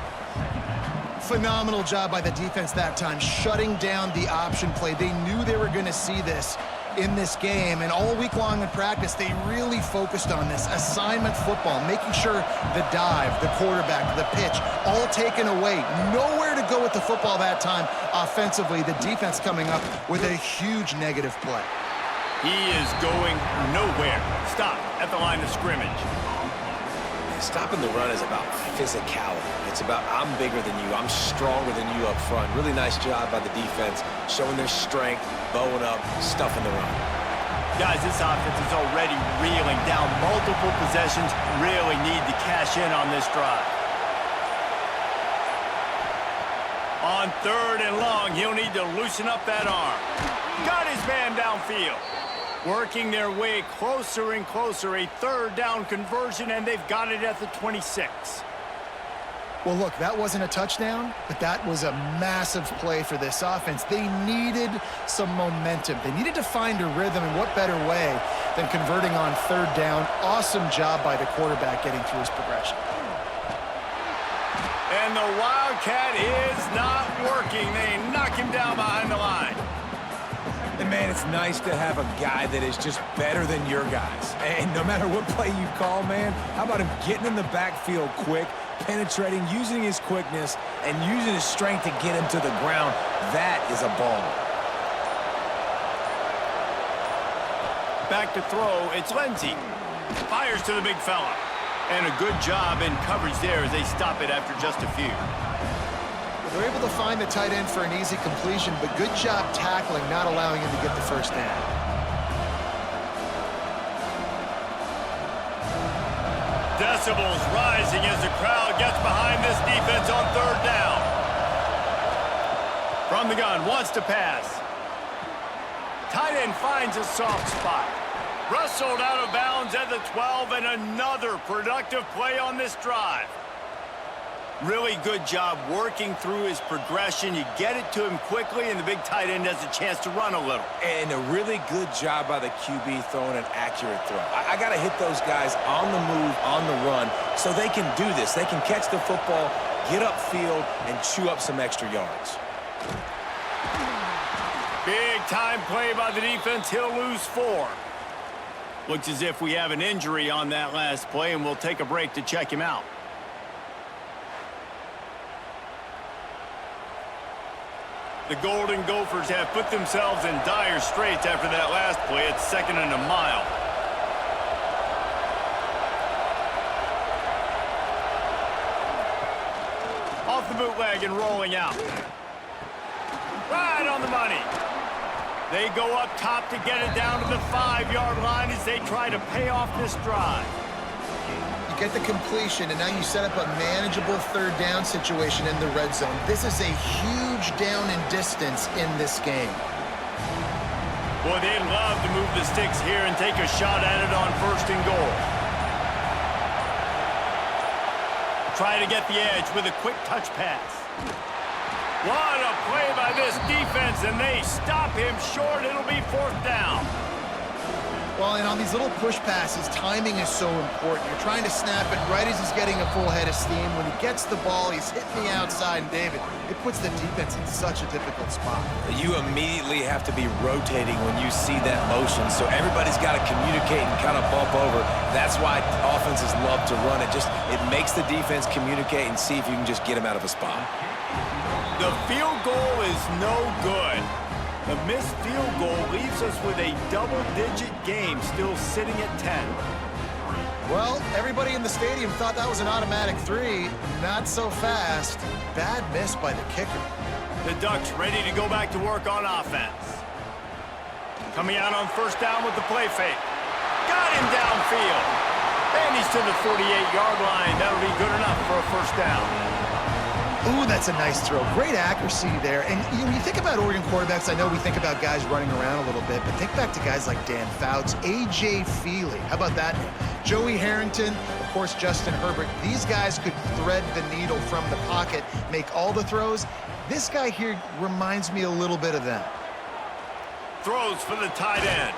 Phenomenal job by the defense that time, shutting down the option play. They knew they were going to see this in this game, and all week long in practice, they really focused on this assignment football, making sure the dive, the quarterback, the pitch, all taken away. Nowhere to go with the football that time offensively. The defense coming up with a huge negative play. He is going nowhere. Stop at the line of scrimmage. Stopping the run is about physicality. It's about I'm bigger than you, I'm stronger than you up front. Really nice job by the defense, showing their strength, bowing up, stuffing the run. Guys, this offense is already reeling down multiple possessions. Really need to cash in on this drive. On 3rd and long, he'll need to loosen up that arm. Got his man downfield. Working their way closer and closer, a 3rd down conversion, and they've got it at the 26. Well, look, that wasn't a touchdown, but that was a massive play for this offense. They needed some momentum. They needed to find a rhythm, and what better way than converting on 3rd down. Awesome job by the quarterback getting through his progression. And the Wildcat is not working. They knock him down behind the line. And, man, it's nice to have a guy that is just better than your guys. And no matter what play you call, man, how about him getting in the backfield quick, penetrating, using his quickness, and using his strength to get him to the ground? That is a baller. Back to throw, it's Lindsey. Fires to the big fella. And a good job in coverage there as they stop it after just a few. They're able to find the tight end for an easy completion, but good job tackling, not allowing him to get the first down. Decibels rising as the crowd gets behind this defense on 3rd down. From the gun, wants to pass. Tight end finds a soft spot. Wrestled out of bounds at the 12, and another productive play on this drive. Really good job working through his progression. You get it to him quickly, and the big tight end has a chance to run a little. And a really good job by the QB throwing an accurate throw. I got to hit those guys on the move, on the run, so they can do this. They can catch the football, get upfield, and chew up some extra yards. Big time play by the defense. He'll lose 4. Looks as if we have an injury on that last play, and we'll take a break to check him out. The Golden Gophers have put themselves in dire straits after that last play. It's 2nd and a mile. Off the bootleg and rolling out. Right on the money. They go up top to get it down to the 5-yard line as they try to pay off this drive. You get the completion, and now you set up a manageable 3rd down situation in the red zone. This is a huge down in distance in this game. Boy, they'd love to move the sticks here and take a shot at it on 1st and goal. Try to get the edge with a quick touch pass. What a play by this defense, and they stop him short. It'll be 4th down. Well, and on these little push passes, timing is so important. You're trying to snap it right as he's getting a full head of steam. When he gets the ball, he's hitting the outside, and David, it puts the defense in such a difficult spot. You immediately have to be rotating when you see that motion, so everybody's got to communicate and kind of bump over. That's why offenses love to run it. It makes the defense communicate and see if you can just get them out of a spot. The field goal is no good. The missed field goal leaves us with a double-digit game still sitting at 10. Well, everybody in the stadium thought that was an automatic 3. Not so fast. Bad miss by the kicker. The Ducks ready to go back to work on offense. Coming out on first down with the play fake. Got him downfield. And he's to the 48-yard line. That'll be good enough for a first down. Ooh, that's a nice throw. Great accuracy there. And when you think about Oregon quarterbacks, I know we think about guys running around a little bit, but think back to guys like Dan Fouts, A.J. Feely. How about that name? Joey Harrington, of course, Justin Herbert. These guys could thread the needle from the pocket, make all the throws. This guy here reminds me a little bit of them. Throws for the tight end.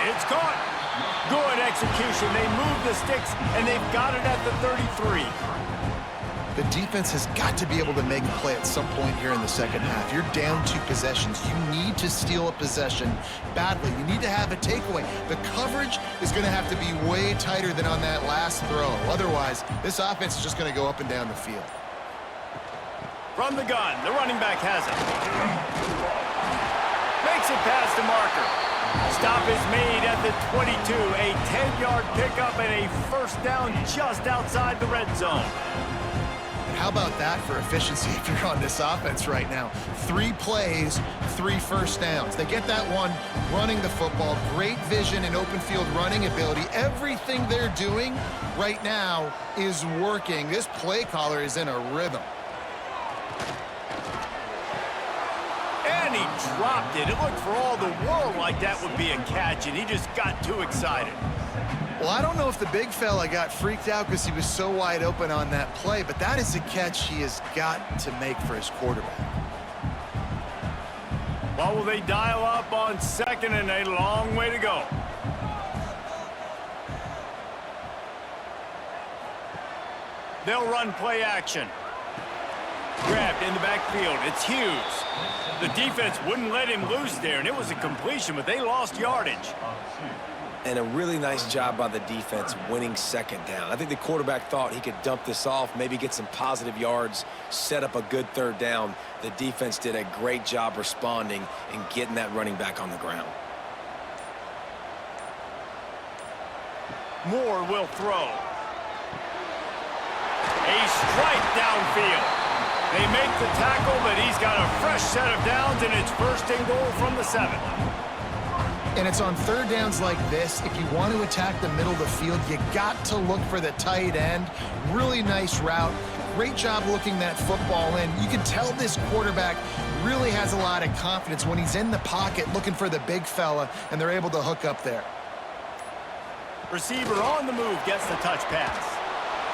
It's caught. Good execution. They move the sticks, and they've got it at the 33. The defense has got to be able to make a play at some point here in the second half. You're down 2 possessions. You need to steal a possession badly. You need to have a takeaway. The coverage is going to have to be way tighter than on that last throw. Otherwise, this offense is just going to go up and down the field. From the gun, the running back has it. Makes it past the marker. Stop is made at the 22. A 10-yard pickup and a first down just outside the red zone. How about that for efficiency if you're on this offense right now? 3 plays, 3 first downs. They get that one running the football. Great vision and open field running ability. Everything they're doing right now is working. This play caller is in a rhythm. And he dropped it. It looked for all the world like that would be a catch, and he just got too excited. Well, I don't know if the big fella got freaked out because he was so wide open on that play, but that is a catch he has got to make for his quarterback. Well, will they dial up on second and a long way to go? They'll run play action. Grabbed in the backfield. It's Hughes. The defense wouldn't let him loose there, and it was a completion, but they lost yardage. And a really nice job by the defense winning second down. I think the quarterback thought he could dump this off, maybe get some positive yards, set up a good third down. The defense did a great job responding and getting that running back on the ground. Moore will throw. A strike downfield. They make the tackle, but he's got a fresh set of downs, and it's first and goal from the 7. And it's on third downs like this. If you want to attack the middle of the field, you got to look for the tight end. Really nice route. Great job looking that football in. You can tell this quarterback really has a lot of confidence when he's in the pocket looking for the big fella, and they're able to hook up there. Receiver on the move gets the touch pass.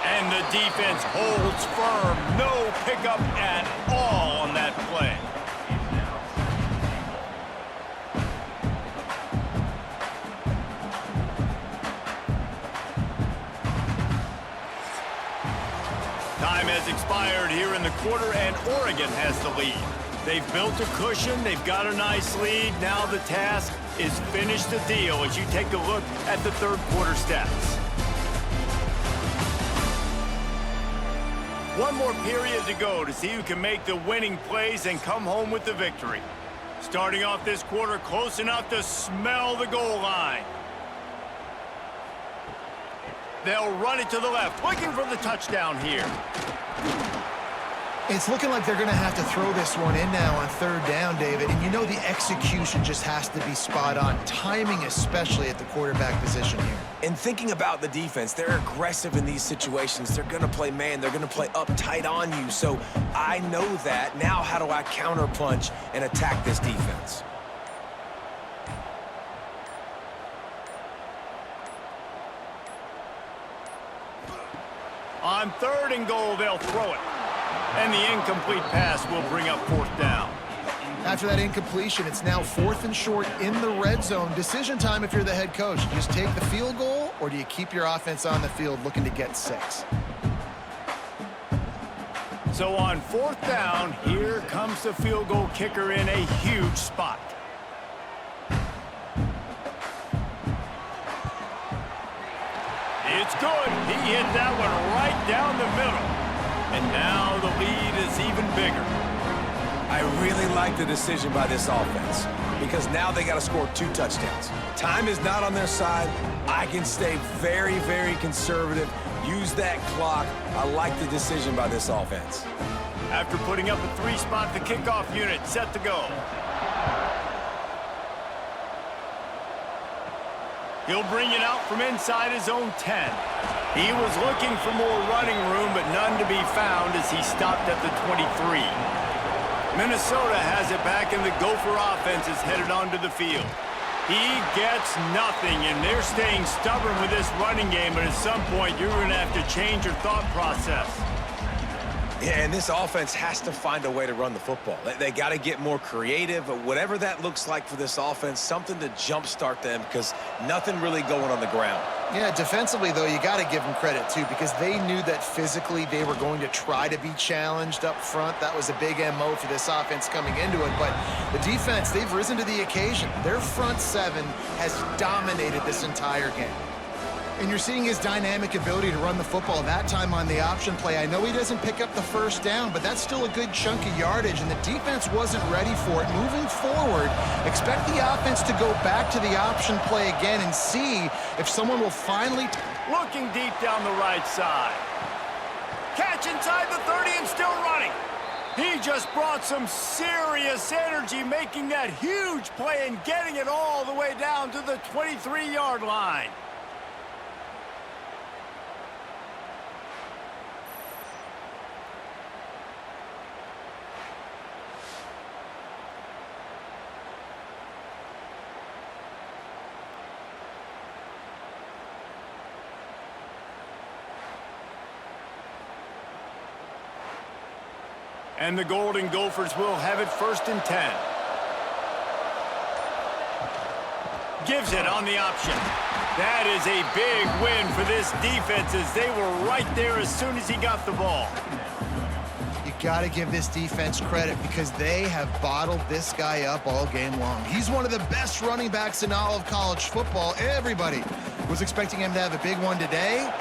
And the defense holds firm. No pickup at all on that play. Time has expired here in the quarter, and Oregon has the lead. They've built a cushion. They've got a nice lead. Now the task is finish the deal as you take a look at the third quarter stats. One more period to go to see who can make the winning plays and come home with the victory. Starting off this quarter close enough to smell the goal line. They'll run it to the left, looking for the touchdown here. It's looking like they're going to have to throw this one in now on third down, David. And you know the execution just has to be spot on. Timing, especially at the quarterback position here. And thinking about the defense, they're aggressive in these situations. They're going to play man. They're going to play up tight on you. So I know that. Now how do I counterpunch and attack this defense? On third and goal, they'll throw it. And the incomplete pass will bring up fourth down. After that incompletion, it's now 4th and short in the red zone. Decision time if you're the head coach. Do you just take the field goal, or do you keep your offense on the field looking to get 6? So on 4th down, here comes the field goal kicker in a huge spot. It's good. He hit that one right down the middle. And now the lead is even bigger. I really like the decision by this offense because now they got to score 2 touchdowns. Time is not on their side. I can stay very, very conservative. Use that clock. I like the decision by this offense. After putting up a 3-spot, the kickoff unit set to go. He'll bring it out from inside his own 10. He was looking for more running room, but none to be found as he stopped at the 23. Minnesota has it back, and the Gopher offense is headed onto the field. He gets nothing, and they're staying stubborn with this running game, but at some point, you're going to have to change your thought process. Yeah, and this offense has to find a way to run the football. They got to get more creative, but whatever that looks like for this offense, something to jumpstart them because nothing really going on the ground. Yeah, defensively, though, you got to give them credit, too, because they knew that physically they were going to try to be challenged up front. That was a big MO for this offense coming into it. But the defense, they've risen to the occasion. Their front 7 has dominated this entire game. And you're seeing his dynamic ability to run the football that time on the option play. I know he doesn't pick up the first down, but that's still a good chunk of yardage, and the defense wasn't ready for it. Moving forward, expect the offense to go back to the option play again and see if someone will finally... Looking deep down the right side. Catch inside the 30 and still running. He just brought some serious energy, making that huge play and getting it all the way down to the 23-yard line. And the Golden Gophers will have it 1st and 10. Gives it on the option. That is a big win for this defense as they were right there as soon as he got the ball. You got to give this defense credit because they have bottled this guy up all game long. He's one of the best running backs in all of college football. Everybody was expecting him to have a big one today.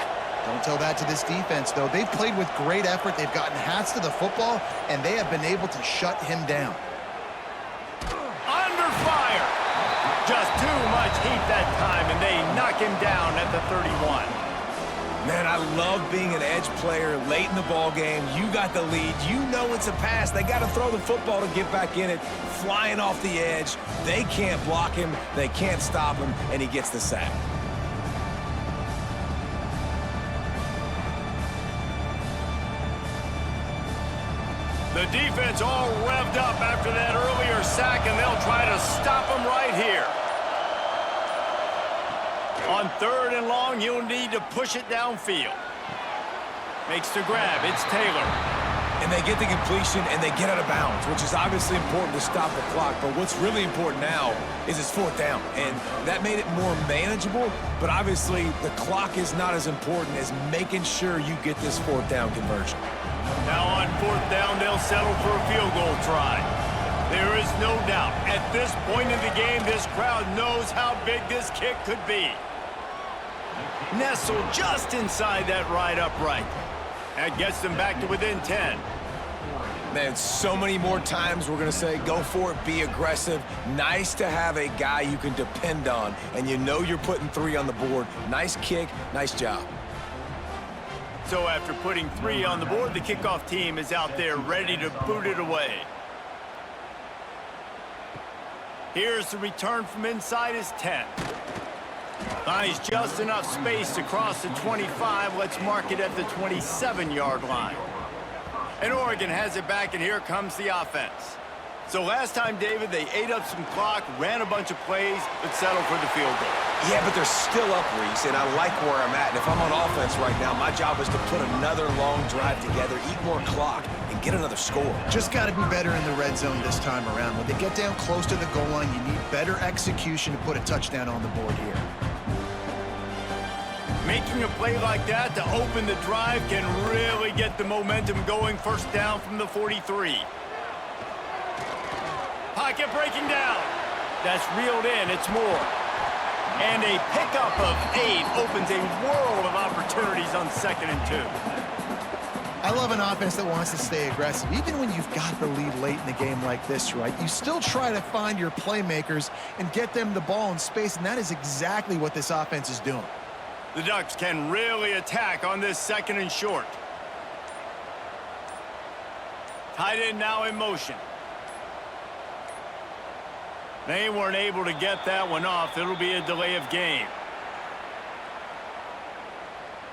Don't tell that to this defense, though. They've played with great effort. They've gotten hats to the football, and they have been able to shut him down. Under fire. Just too much heat that time, and they knock him down at the 31. Man, I love being an edge player late in the ball game. You got the lead. You know it's a pass. They got to throw the football to get back in it. Flying off the edge. They can't block him. They can't stop him, and he gets the sack. The defense all revved up after that earlier sack, and they'll try to stop him right here. On 3rd and long, you'll need to push it downfield. Makes the grab. It's Taylor. And they get the completion, and they get out of bounds, which is obviously important to stop the clock. But what's really important now is it's 4th down. And that made it more manageable. But obviously, the clock is not as important as making sure you get this 4th down conversion. Now on 4th down, they'll settle for a field goal try. There is no doubt, at this point in the game, this crowd knows how big this kick could be. Nestled just inside that right upright. That gets them back to within 10. Man, so many more times we're going to say, go for it, be aggressive. Nice to have a guy you can depend on, and you know you're putting 3 on the board. Nice kick, nice job. So after putting 3 on the board, the kickoff team is out there ready to boot it away. Here's the return from inside his 10. Finds just enough space to cross the 25. Let's mark it at the 27-yard line. And Oregon has it back, and here comes the offense. So last time, David, they ate up some clock, ran a bunch of plays, but settled for the field goal. Yeah, but they're still up, Reese, and I like where I'm at. And if I'm on offense right now, my job is to put another long drive together, eat more clock, and get another score. Just got to be better in the red zone this time around. When they get down close to the goal line, you need better execution to put a touchdown on the board here. Making a play like that to open the drive can really get the momentum going. First down from the 43. Pocket breaking down. That's reeled in. It's more. And a pickup of 8 opens a world of opportunities on 2nd and 2. I love an offense that wants to stay aggressive. Even when you've got the lead late in the game like this, right? You still try to find your playmakers and get them the ball in space, and that is exactly what this offense is doing. The Ducks can really attack on this 2nd and short. Tight end now in motion. They weren't able to get that one off. It'll be a delay of game.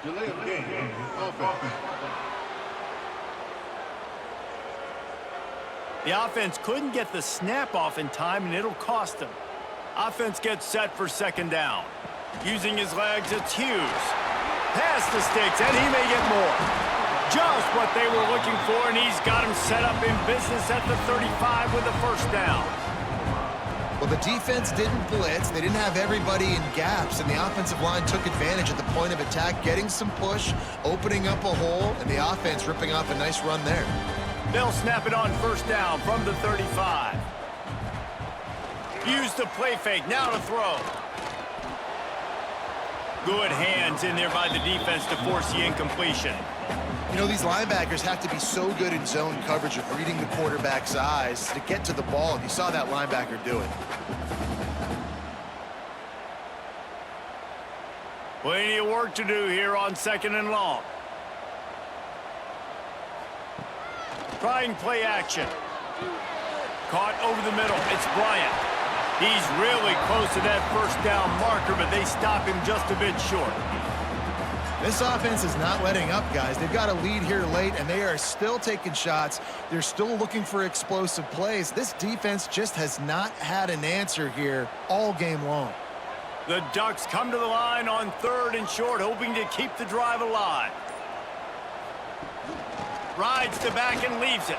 Delay of game. Offense. The offense couldn't get the snap off in time, and it'll cost them. Offense gets set for 2nd down. Using his legs, it's Hughes. Past the sticks, and he may get more. Just what they were looking for, and he's got him set up in business at the 35 with a first down. Well, the defense didn't blitz. They didn't have everybody in gaps, and the offensive line took advantage at the point of attack, getting some push, opening up a hole, and the offense ripping off a nice run there. They'll snap it on first down from the 35. Use the play fake, now to throw. Good hands in there by the defense to force the incompletion. You know, these linebackers have to be so good in zone coverage of reading the quarterback's eyes to get to the ball, and you saw that linebacker do it. Plenty of work to do here on 2nd and long. Trying play action. Caught over the middle. It's Bryant. He's really close to that first down marker, but they stop him just a bit short. This offense is not letting up, guys. They've got a lead here late, and they are still taking shots. They're still looking for explosive plays. This defense just has not had an answer here all game long. The Ducks come to the line on 3rd and short, hoping to keep the drive alive. Rides to back and leaves it.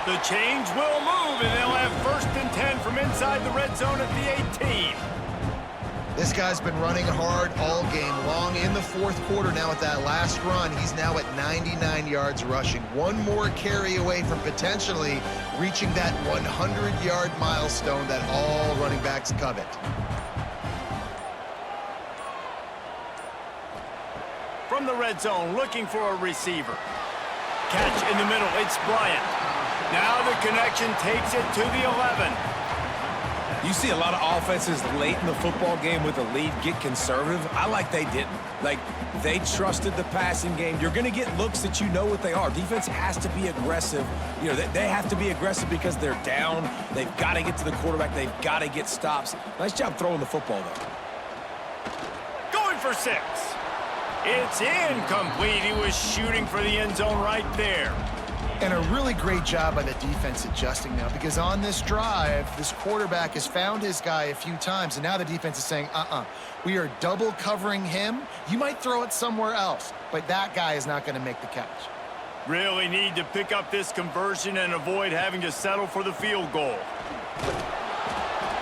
The change will move, and they'll have 1st and 10 from inside the red zone at the 18. This guy's been running hard all game long. In the 4th quarter now with that last run, he's now at 99 yards rushing. One more carry away from potentially reaching that 100-yard milestone that all running backs covet. From the red zone, looking for a receiver. Catch in the middle, it's Bryant. Now the connection takes it to the 11. You see a lot of offenses late in the football game with a lead get conservative. I like they didn't. Like, they trusted the passing game. You're going to get looks that you know what they are. Defense has to be aggressive. You know, they have to be aggressive because they're down. They've got to get to the quarterback. They've got to get stops. Nice job throwing the football, though. Going for 6. It's incomplete. He was shooting for the end zone right there. And a really great job by the defense adjusting now, because on this drive, this quarterback has found his guy a few times, and now the defense is saying, we are double covering him. You might throw it somewhere else, but that guy is not going to make the catch. Really need to pick up this conversion and avoid having to settle for the field goal.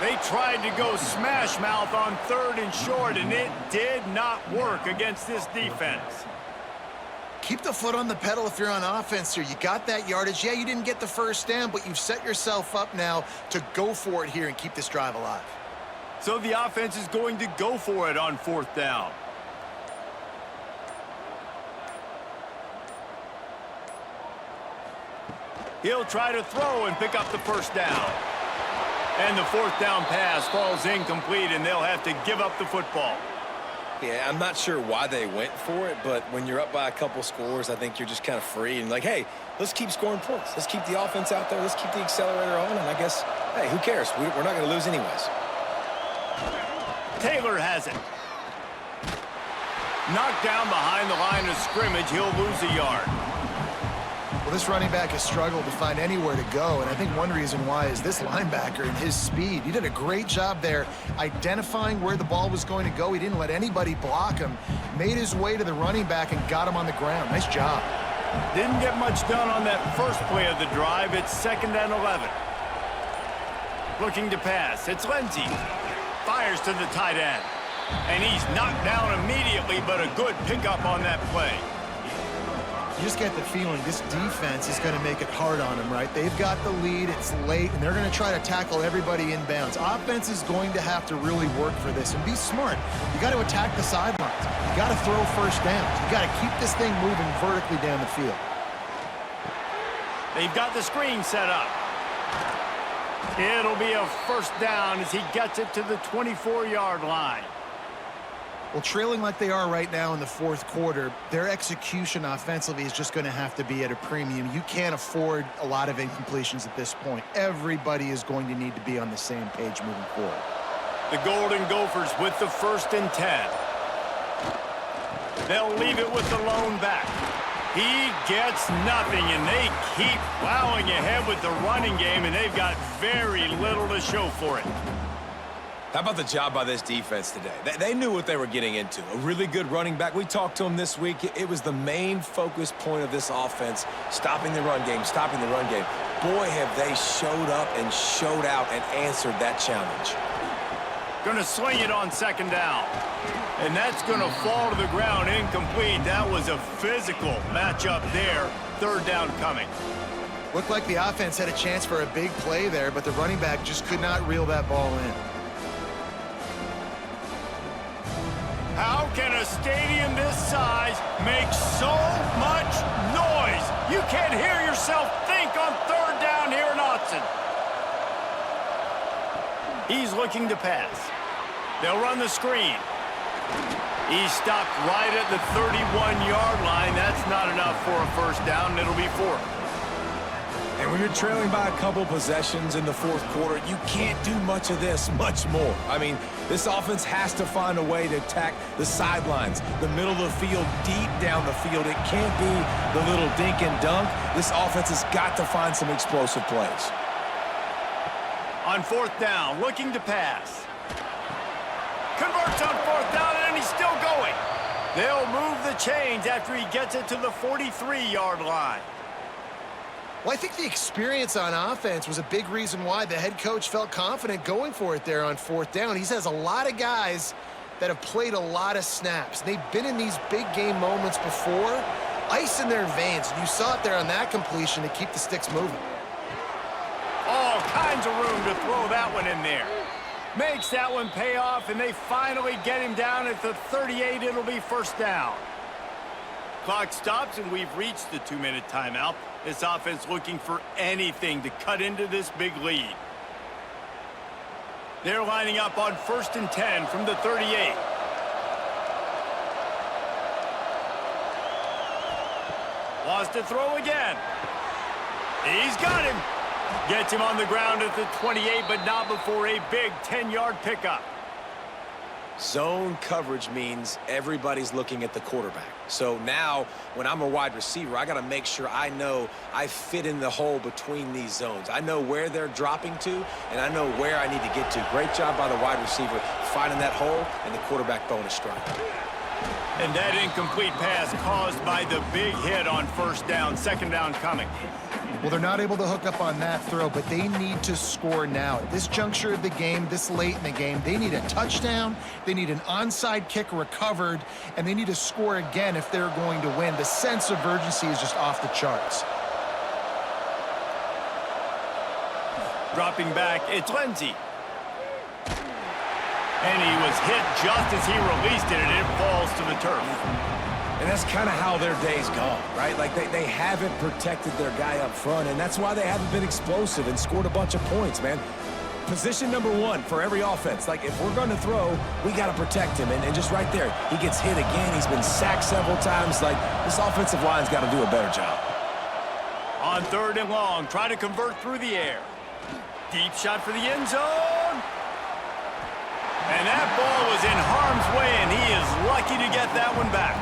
They tried to go smash mouth on 3rd and short, and it did not work against this defense. Keep the foot on the pedal if you're on offense here. You got that yardage. Yeah, you didn't get the first down, but you've set yourself up now to go for it here and keep this drive alive. So the offense is going to go for it on 4th down. He'll try to throw and pick up the first down. And the 4th down pass falls incomplete, and they'll have to give up the football. Yeah, I'm not sure why they went for it, but when you're up by a couple scores, I think you're just kind of free and like, hey, let's keep scoring points. Let's keep the offense out there. Let's keep the accelerator on, and I guess, hey, who cares? We're not going to lose anyways. Taylor has it. Knocked down behind the line of scrimmage. He'll lose a yard. Well, this running back has struggled to find anywhere to go, and I think one reason why is this linebacker and his speed. He did a great job there identifying where the ball was going to go. He didn't let anybody block him, made his way to the running back and got him on the ground. Nice job. Didn't get much done on that first play of the drive. It's 2nd and 11. Looking to pass. It's Lindsey. Fires to the tight end. And he's knocked down immediately, but a good pickup on that play. You just get the feeling this defense is going to make it hard on them, right? They've got the lead, it's late, and they're going to try to tackle everybody inbounds. Offense is going to have to really work for this and be smart. You got to attack the sidelines. You got to throw first downs. You got to keep this thing moving vertically down the field. They've got the screen set up. It'll be a first down as he gets it to the 24-yard line. Well, trailing like they are right now in the fourth quarter, their execution offensively is just going to have to be at a premium. You can't afford a lot of incompletions at this point. Everybody is going to need to be on the same page moving forward. The Golden Gophers with the 1st and 10. They'll leave it with the lone back. He gets nothing, and they keep plowing ahead with the running game, and they've got very little to show for it. How about the job by this defense today? They knew what they were getting into. A really good running back. We talked to him this week. It was the main focus point of this offense, stopping the run game, stopping the run game. Boy, have they showed up and showed out and answered that challenge. Going to swing it on 2nd down. And that's going to fall to the ground incomplete. That was a physical matchup there. 3rd down coming. Looked like the offense had a chance for a big play there, but the running back just could not reel that ball in. How can a stadium this size make so much noise? You can't hear yourself think on 3rd down here in Autzen. He's looking to pass. They'll run the screen. He stopped right at the 31-yard line. That's not enough for a first down. It'll be 4th. And when you're trailing by a couple possessions in the fourth quarter, you can't do much of this, much more. I mean, this offense has to find a way to attack the sidelines, the middle of the field, deep down the field. It can't be the little dink and dunk. This offense has got to find some explosive plays. On 4th down, looking to pass. Converts on 4th down, and he's still going. They'll move the chains after he gets it to the 43-yard line. Well, I think the experience on offense was a big reason why the head coach felt confident going for it there on 4th down. He has a lot of guys that have played a lot of snaps. They've been in these big game moments before. Ice in their veins. You saw it there on that completion to keep the sticks moving. All kinds of room to throw that one in there. Makes that one pay off, and they finally get him down at the 38. It'll be 1st down. Clock stops, and we've reached the 2-minute timeout. This offense looking for anything to cut into this big lead. They're lining up on 1st and 10 from the 38. Wants to throw again. He's got him. Gets him on the ground at the 28, but not before a big 10-yard pickup. Zone coverage means everybody's looking at the quarterback. So now, when I'm a wide receiver, I got to make sure I know I fit in the hole between these zones. I know where they're dropping to, and I know where I need to get to. Great job by the wide receiver finding that hole, and the quarterback bonus strike. And that incomplete pass caused by the big hit on 1st down. 2nd down coming. Well, they're not able to hook up on that throw, but they need to score now. At this juncture of the game, this late in the game, they need a touchdown, they need an onside kick recovered, and they need to score again if they're going to win. The sense of urgency is just off the charts. Dropping back, it's Lindsey. And he was hit just as he released it, and it falls to the turf. And that's kind of how their day's gone, right? Like, they haven't protected their guy up front, and that's why they haven't been explosive and scored a bunch of points, man. Position number 1 for every offense. Like, if we're going to throw, we got to protect him. And just right there, he gets hit again. He's been sacked several times. Like, this offensive line's got to do a better job. On 3rd and long, try to convert through the air. Deep shot for the end zone. And that ball was in harm's way, and he is lucky to get that one back.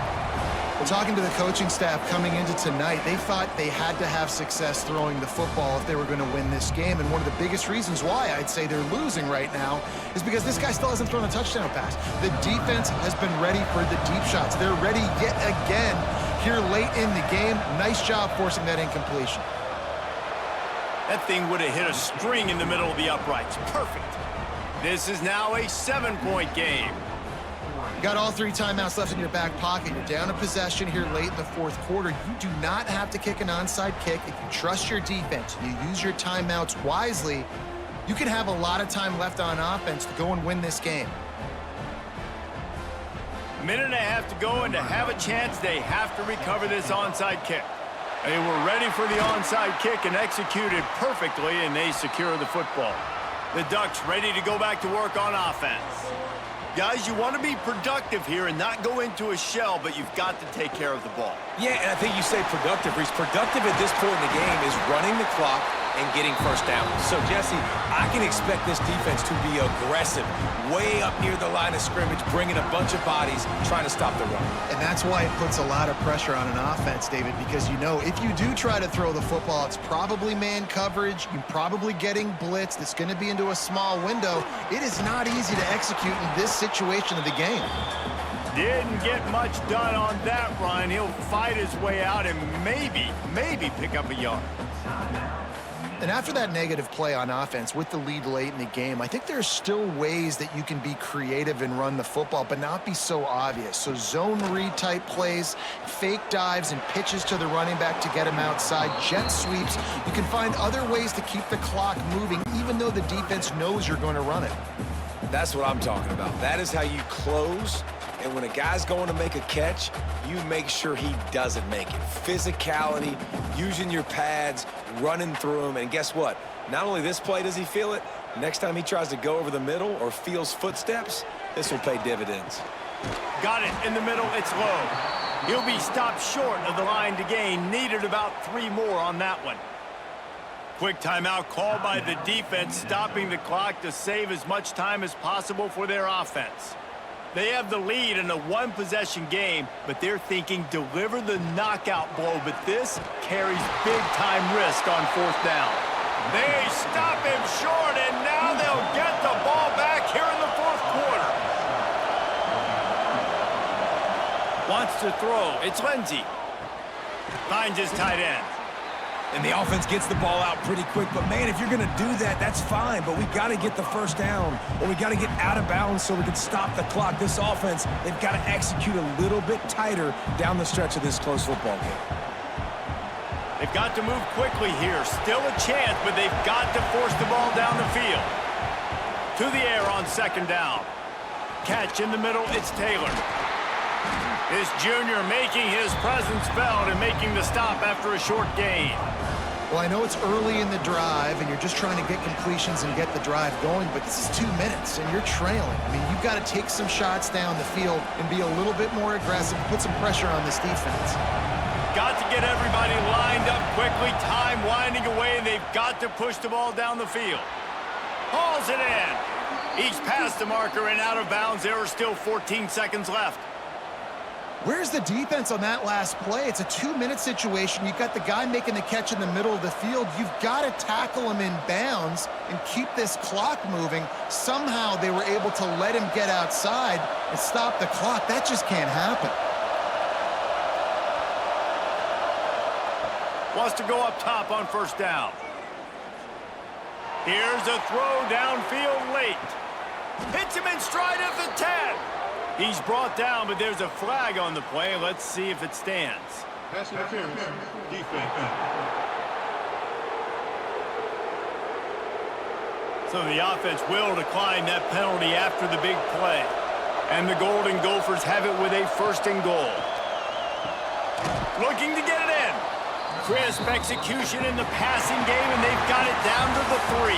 Well, talking to the coaching staff coming into tonight, they thought they had to have success throwing the football if they were going to win this game. And one of the biggest reasons why I'd say they're losing right now is because this guy still hasn't thrown a touchdown pass. The defense has been ready for the deep shots. They're ready yet again here late in the game. Nice job forcing that incompletion. That thing would have hit a string in the middle of the uprights. Perfect. This is now a 7-point game. You got all 3 timeouts left in your back pocket. You're down a possession here late in the 4th quarter. You do not have to kick an onside kick. If you trust your defense, you use your timeouts wisely, you can have a lot of time left on offense to go and win this game. Minute and a half to go, and to have a chance, they have to recover this onside kick. They were ready for the onside kick and executed perfectly, and they secure the football. The Ducks ready to go back to work on offense. Guys, you want to be productive here and not go into a shell, but you've got to take care of the ball. Yeah, and I think you say productive, Reese. Productive at this point in the game is running the clock and getting first down. So, Jesse, I can expect this defense to be aggressive, way up near the line of scrimmage, bringing a bunch of bodies, trying to stop the run. And that's why it puts a lot of pressure on an offense, David, because you know if you do try to throw the football, it's probably man coverage. You're probably getting blitzed. It's going to be into a small window. It is not easy to execute in this situation of the game. Didn't get much done on that run. He'll fight his way out and maybe pick up a yard. And after that negative play on offense with the lead late in the game, I think there's still ways that you can be creative and run the football, but not be so obvious. So zone read type plays, fake dives, and pitches to the running back to get him outside, jet sweeps. You can find other ways to keep the clock moving, even though the defense knows you're going to run it. That's what I'm talking about. That is how you close. And when a guy's going to make a catch, you make sure he doesn't make it. Physicality, using your pads, running through them. And guess what? Not only this play does he feel it, next time he tries to go over the middle or feels footsteps, this will pay dividends. Got it in the middle. It's low. He'll be stopped short of the line to gain. Needed about 3 more on that one. Quick timeout called by the defense, stopping the clock to save as much time as possible for their offense. They have the lead in a 1-possession game, but they're thinking deliver the knockout blow, but this carries big-time risk on 4th down. They stop him short, and now they'll get the ball back here in the 4th quarter. Wants to throw. It's Lindsey. Finds his tight end. And the offense gets the ball out pretty quick. But, man, if you're going to do that, that's fine. But we got to get the first down, or we got to get out of bounds so we can stop the clock. This offense, they've got to execute a little bit tighter down the stretch of this close football game. They've got to move quickly here. Still a chance, but they've got to force the ball down the field. To the air on 2nd down. Catch in the middle, it's Taylor. This junior making his presence felt and making the stop after a short gain. Well, I know it's early in the drive, and you're just trying to get completions and get the drive going, but this is 2 minutes, and you're trailing. I mean, you've got to take some shots down the field and be a little bit more aggressive, put some pressure on this defense. Got to get everybody lined up quickly, time winding away, and they've got to push the ball down the field. Hauls it in. He's past the marker and out of bounds. There are still 14 seconds left. Where's the defense on that last play? It's a 2-minute situation. You've got the guy making the catch in the middle of the field. You've got to tackle him in bounds and keep this clock moving. Somehow they were able to let him get outside and stop the clock. That just can't happen. Wants to go up top on 1st down. Here's a throw downfield late. Hits him in stride at the 10. He's brought down, but there's a flag on the play. Let's see if it stands. Pass interference. Defense. So the offense will decline that penalty after the big play. And the Golden Gophers have it with a 1st and goal. Looking to get it in. Crisp execution in the passing game, and they've got it down to the 3.